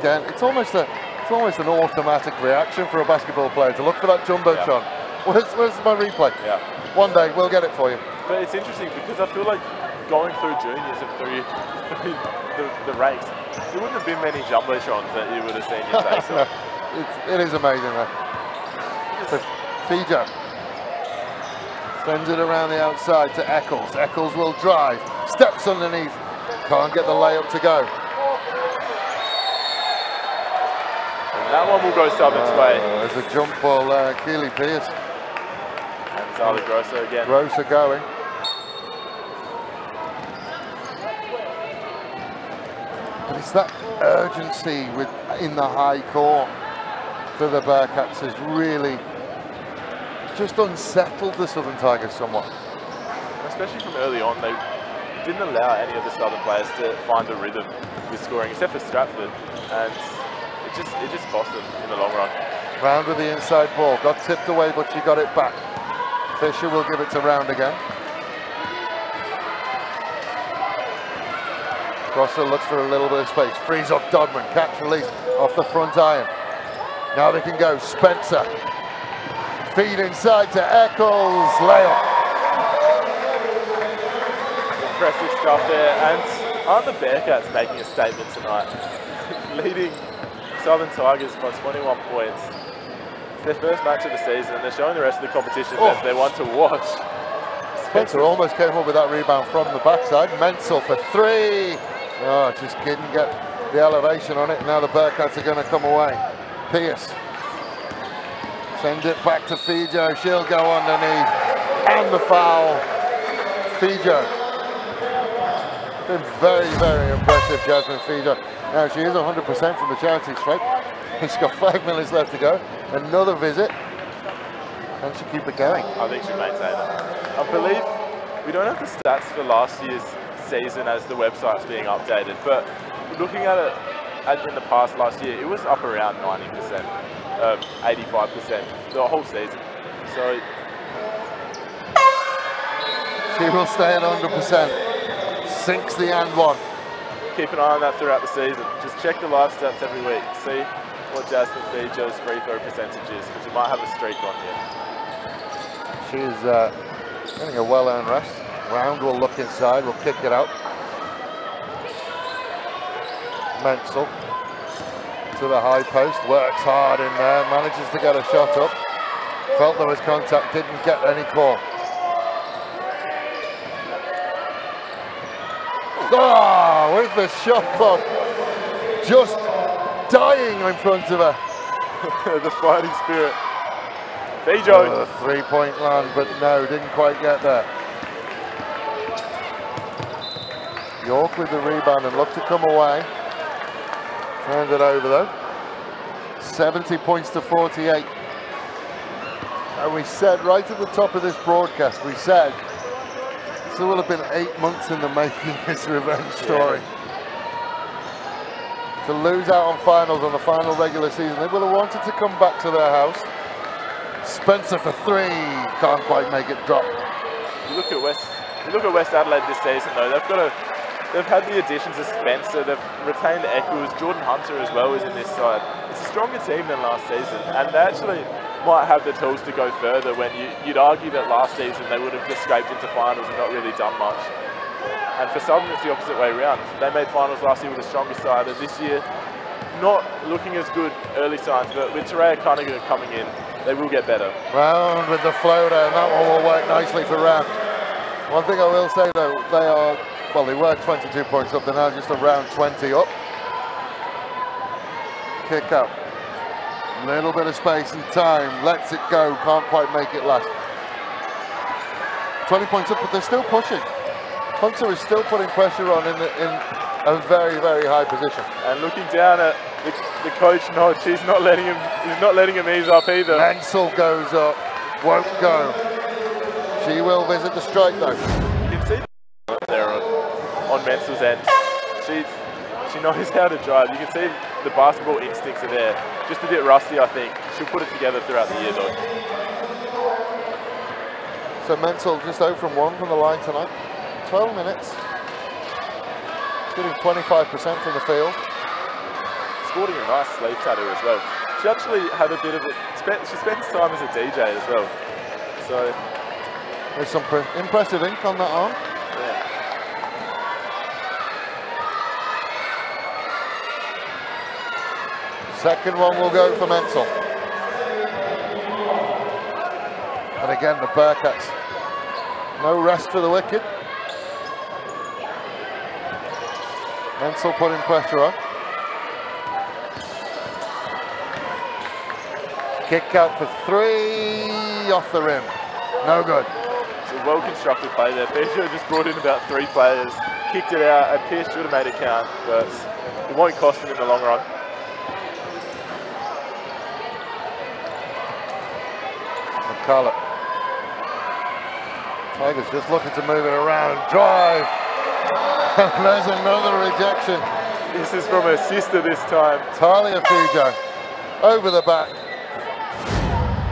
Again, it's almost an automatic reaction for a basketball player to look for that jumbotron. Where's my replay? Yeah. One day we'll get it for you. But it's interesting because I feel like going through juniors and through the ranks, there wouldn't have been many jumbotrons that you would have seen your face on. It is amazing though. So Fijo sends it around the outside to Eccles. Eccles will drive. Steps underneath. Can't get the layup to go. And that one will go Southern's way. There's a jump ball there. Keely Pierce. And Tyler Grosso again. Grosso going. But it's that urgency in the high court for the Bearcats has really just unsettled the Southern Tigers somewhat. Especially from early on, they didn't allow any of the Southern players to find a rhythm with scoring, except for Stratford, and it just cost them in the long run. Round with the inside ball, got tipped away, but she got it back. Fisher will give it to Round again. Grosso looks for a little bit of space, frees up Dodman, catch release off the front iron. Now they can go, Spencer. Feed inside to Eccles, layup. Impressive stuff there, and aren't the Bearcats making a statement tonight? Leading Southern Tigers by 21 points. It's their first match of the season, and they're showing the rest of the competition that they want to watch. Spencer almost came up with that rebound from the backside. Mansell for 3. Oh, just didn't get the elevation on it. Now the Bearcats are going to come away. Pierce. Send it back to Fijo. She'll go underneath. And the foul. Fijo. Been very, very impressive, Jasmine Fijo. Now she is 100% from the charity stripe. She's got 5 minutes left to go. Another visit. Can she keep it going? I think she maintained it. I believe we don't have the stats for last year's season as the website's being updated, but looking at it in the past last year, it was up around 90%, 85% the whole season. So she will stay at 100%. Sinks the and one. Keep an eye on that throughout the season. Just check the live stats every week. See what Jasmine Fijo's free throw percentage is, because you might have a streak on here. She's getting a well-earned rest. Round will look inside, will kick it out. Mansell to the high post, works hard in there, manages to get a shot up. Felt there was contact, didn't get any call. Ah, with the shot clock just dying in front of her. The fighting spirit. Fijo. The 3-point land, but no, didn't quite get there. York with the rebound and looked to come away. Turned it over though. 70 points to 48. And we said right at the top of this broadcast, we said this will have been 8 months in the making, this revenge story. To lose out on finals on the final regular season, they will have wanted to come back to their house. Spencer for 3, can't quite make it drop. You look at West Adelaide this season though, they've had the additions of Spencer, they've retained Eccles, Jordan Hunter as well is in this side. It's a stronger team than last season, and they actually might have the tools to go further when you'd argue that last season they would have just scraped into finals and not really done much. And for Southern it's the opposite way around. They made finals last year with the strongest side, and this year not looking as good early signs, but with Terea Carnigan coming in, they will get better. Round with the floater, and that one will work nicely for Round. One thing I will say though, they were 22 points up, they're now just around 20 up. Kick up. Little bit of space and time, lets it go, can't quite make it last. 20 points up, but they're still pushing. Hunter is still putting pressure on in a very, very high position. And looking down at the coach Nodge, he's not letting him ease up either. Menzel goes up, won't go. She will visit the strike though. You can see there on Menzel's end. She knows how to drive. You can see the basketball instincts are there. Just a bit rusty, I think. She'll put it together throughout the year though. So Menzel just 0 from 1 from the line tonight. 12 minutes. Shooting 25% from the field. Sporting a nice sleeve tattoo as well. She actually had a bit of she spends time as a DJ as well. So there's some impressive ink on that arm. Yeah. Second one will go for Menzel. And again, the Bearcats. No rest for the wicket. Menzel putting pressure on. Kick out for 3, off the rim. No good. It's a well-constructed play there. Pedro just brought in about 3 players, kicked it out, and Pierce should have made it count, but it won't cost him in the long run. McCullough. Tigers just looking to move it around. Drive. There's another rejection. This is from her sister this time. Talia Fijo over the back.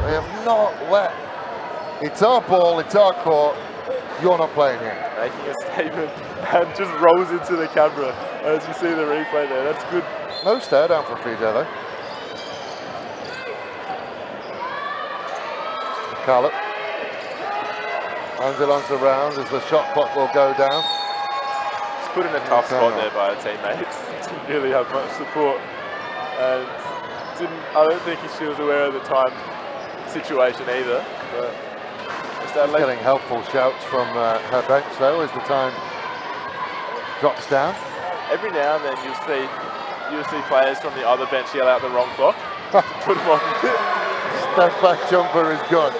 They have not let. It's our ball, it's our court. You're not playing here. Making a statement and just rolls into the camera as you see the replay there. That's good. No stare down from Fijo though. McCullough. Hands it onto Round as the shot clock will go down. He's put in a tough spot there by her teammates. Didn't really have much support. And I don't think she was aware of the time situation either. But just getting helpful shouts from her bench though as the time drops down. Every now and then you'll see players from the other bench yell out the wrong clock. Put them on. Step back jumper is good.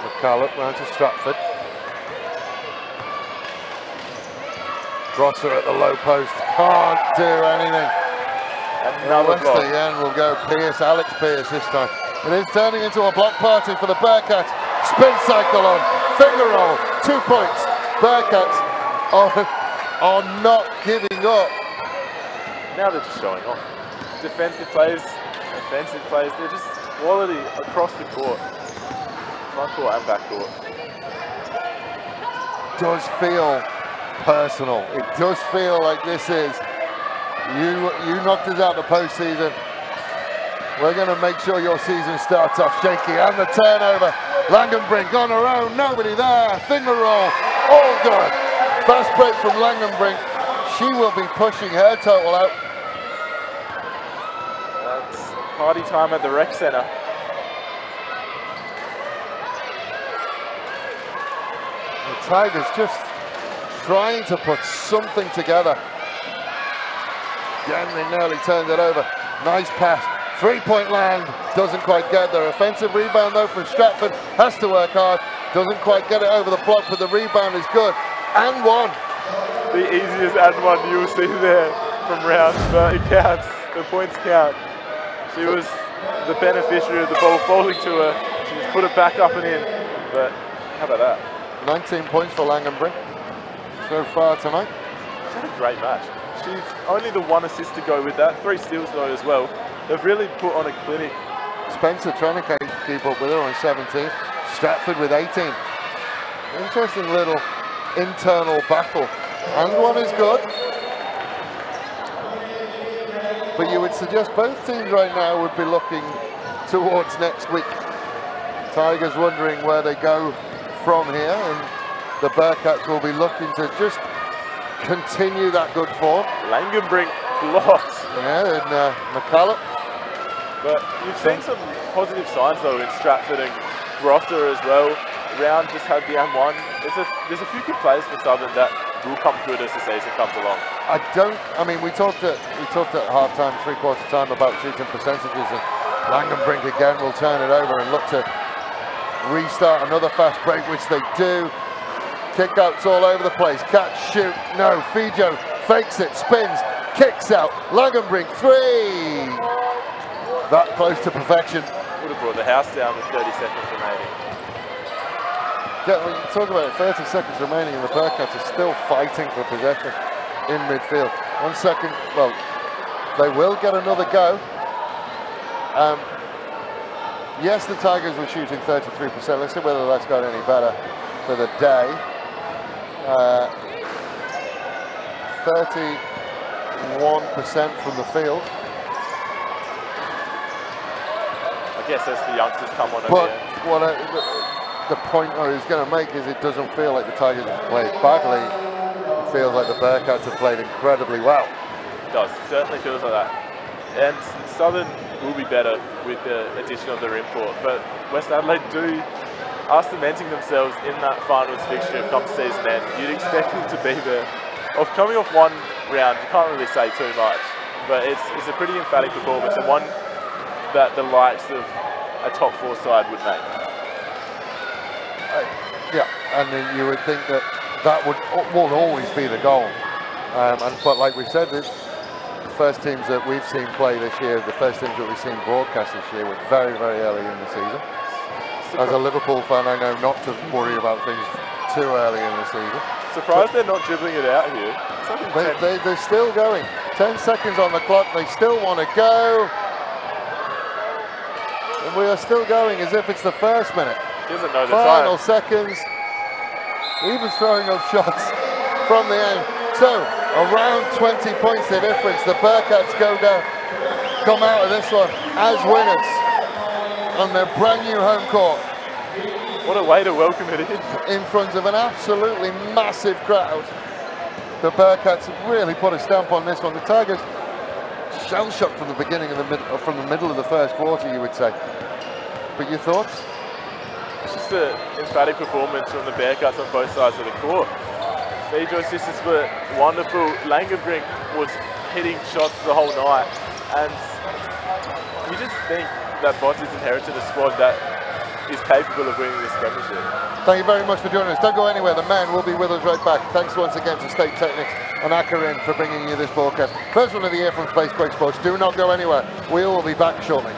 McCullough round to Stratford. Grosser at the low post, can't do anything. Another block. The end will go Pierce, Alex Pierce this time. It is turning into a block party for the Bearcats. Spin cycle on, finger roll, 2 points. Bearcats are not giving up. Now they're just showing off. Defensive plays, offensive plays, they're just quality across the court. Front court and back court. Does feel personal. It does feel like this is, you knocked us out the postseason. We're going to make sure your season starts off shaky. And the turnover. Langenbrink on her own, nobody there. Finger roll, all good. Fast break from Langenbrink. She will be pushing her total out. That's party time at the rec centre. The Tigers just trying to put something together. Again, they nearly turned it over. Nice pass. 3-point land. Doesn't quite get there. Offensive rebound though from Stratford. Has to work hard. Doesn't quite get it over the block, but the rebound is good. And one. The easiest and one you'll see there from Round, but it counts. The points count. She was the beneficiary of the ball falling to her. She just put it back up and in. But how about that? 19 points for Langenbrink so far tonight. She's had a great match. She's only the 1 assist to go with that. 3 steals though as well. They've really put on a clinic. Spencer trying to keep up with her on 17. Stratford with 18. Interesting little internal battle. And one is good. But you would suggest both teams right now would be looking towards next week. Tigers wondering where they go from here, and the Bearcats will be looking to just continue that good form. Langenbrink blocked. Yeah, and McCallum. But you've seen some positive signs though in Stratford and Grofter as well. Round just had the M1. There's a few good players for Southern that will come good as the season comes along. I mean, we talked at half-time, three-quarter time about shooting percentages, and Langenbrink again will turn it over and look to restart another fast break, which they do. Kickouts all over the place. Catch, shoot, no. Fijo fakes it, spins, kicks out. Langenbrink, three. That close to perfection. Would have brought the house down with 30 seconds remaining. Yeah, when you talk about it, 30 seconds remaining, and the Bearcats are still fighting for possession in midfield. 1 second, well, they will get another go. Yes, the Tigers were shooting 33%. Let's see whether that's got any better for the day. 31% from the field. I guess as the youngsters come on But again. The point I was going to make is it doesn't feel like the Tigers have played badly. It feels like the Bearcats have played incredibly well. It does. It certainly feels like that. And Southern will be better with the addition of their import. But West Adelaide are cementing themselves in that finals fixture come season end. You'd expect them to be there. Coming off one round, you can't really say too much. But it's a pretty emphatic performance, and one that the likes of a top four side would make. Yeah, and then you would think that would always be the goal. But like we said, the first teams that we've seen play this year, the first teams that we've seen broadcast this year, were very, very early in the season. As a Liverpool fan, I know not to worry about things too early in the season. Surprised they're not dribbling it out here. They're still going. 10 seconds on the clock, they still want to go. And we are still going as if it's the first minute. Doesn't know the Final time. seconds, even throwing up shots from the end. So, around 20 points the difference. The Bearcats come out of this one as winners on their brand new home court. What a way to welcome it in front of an absolutely massive crowd. The Bearcats really put a stamp on this one. The Tigers shell-shocked from the beginning of from the middle of the first quarter, you would say. But your thoughts? It's just an emphatic performance from the Bearcats on both sides of the court. Fijo's assistants were wonderful. Langenbrink was hitting shots the whole night, and you just think that Bots has inherited a squad that is capable of winning this premiership. Thank you very much for joining us. Don't go anywhere. The man will be with us right back. Thanks once again to State Technics and Akarin for bringing you this broadcast. First one of the year from Space Break Sports. Do not go anywhere. We will be back shortly.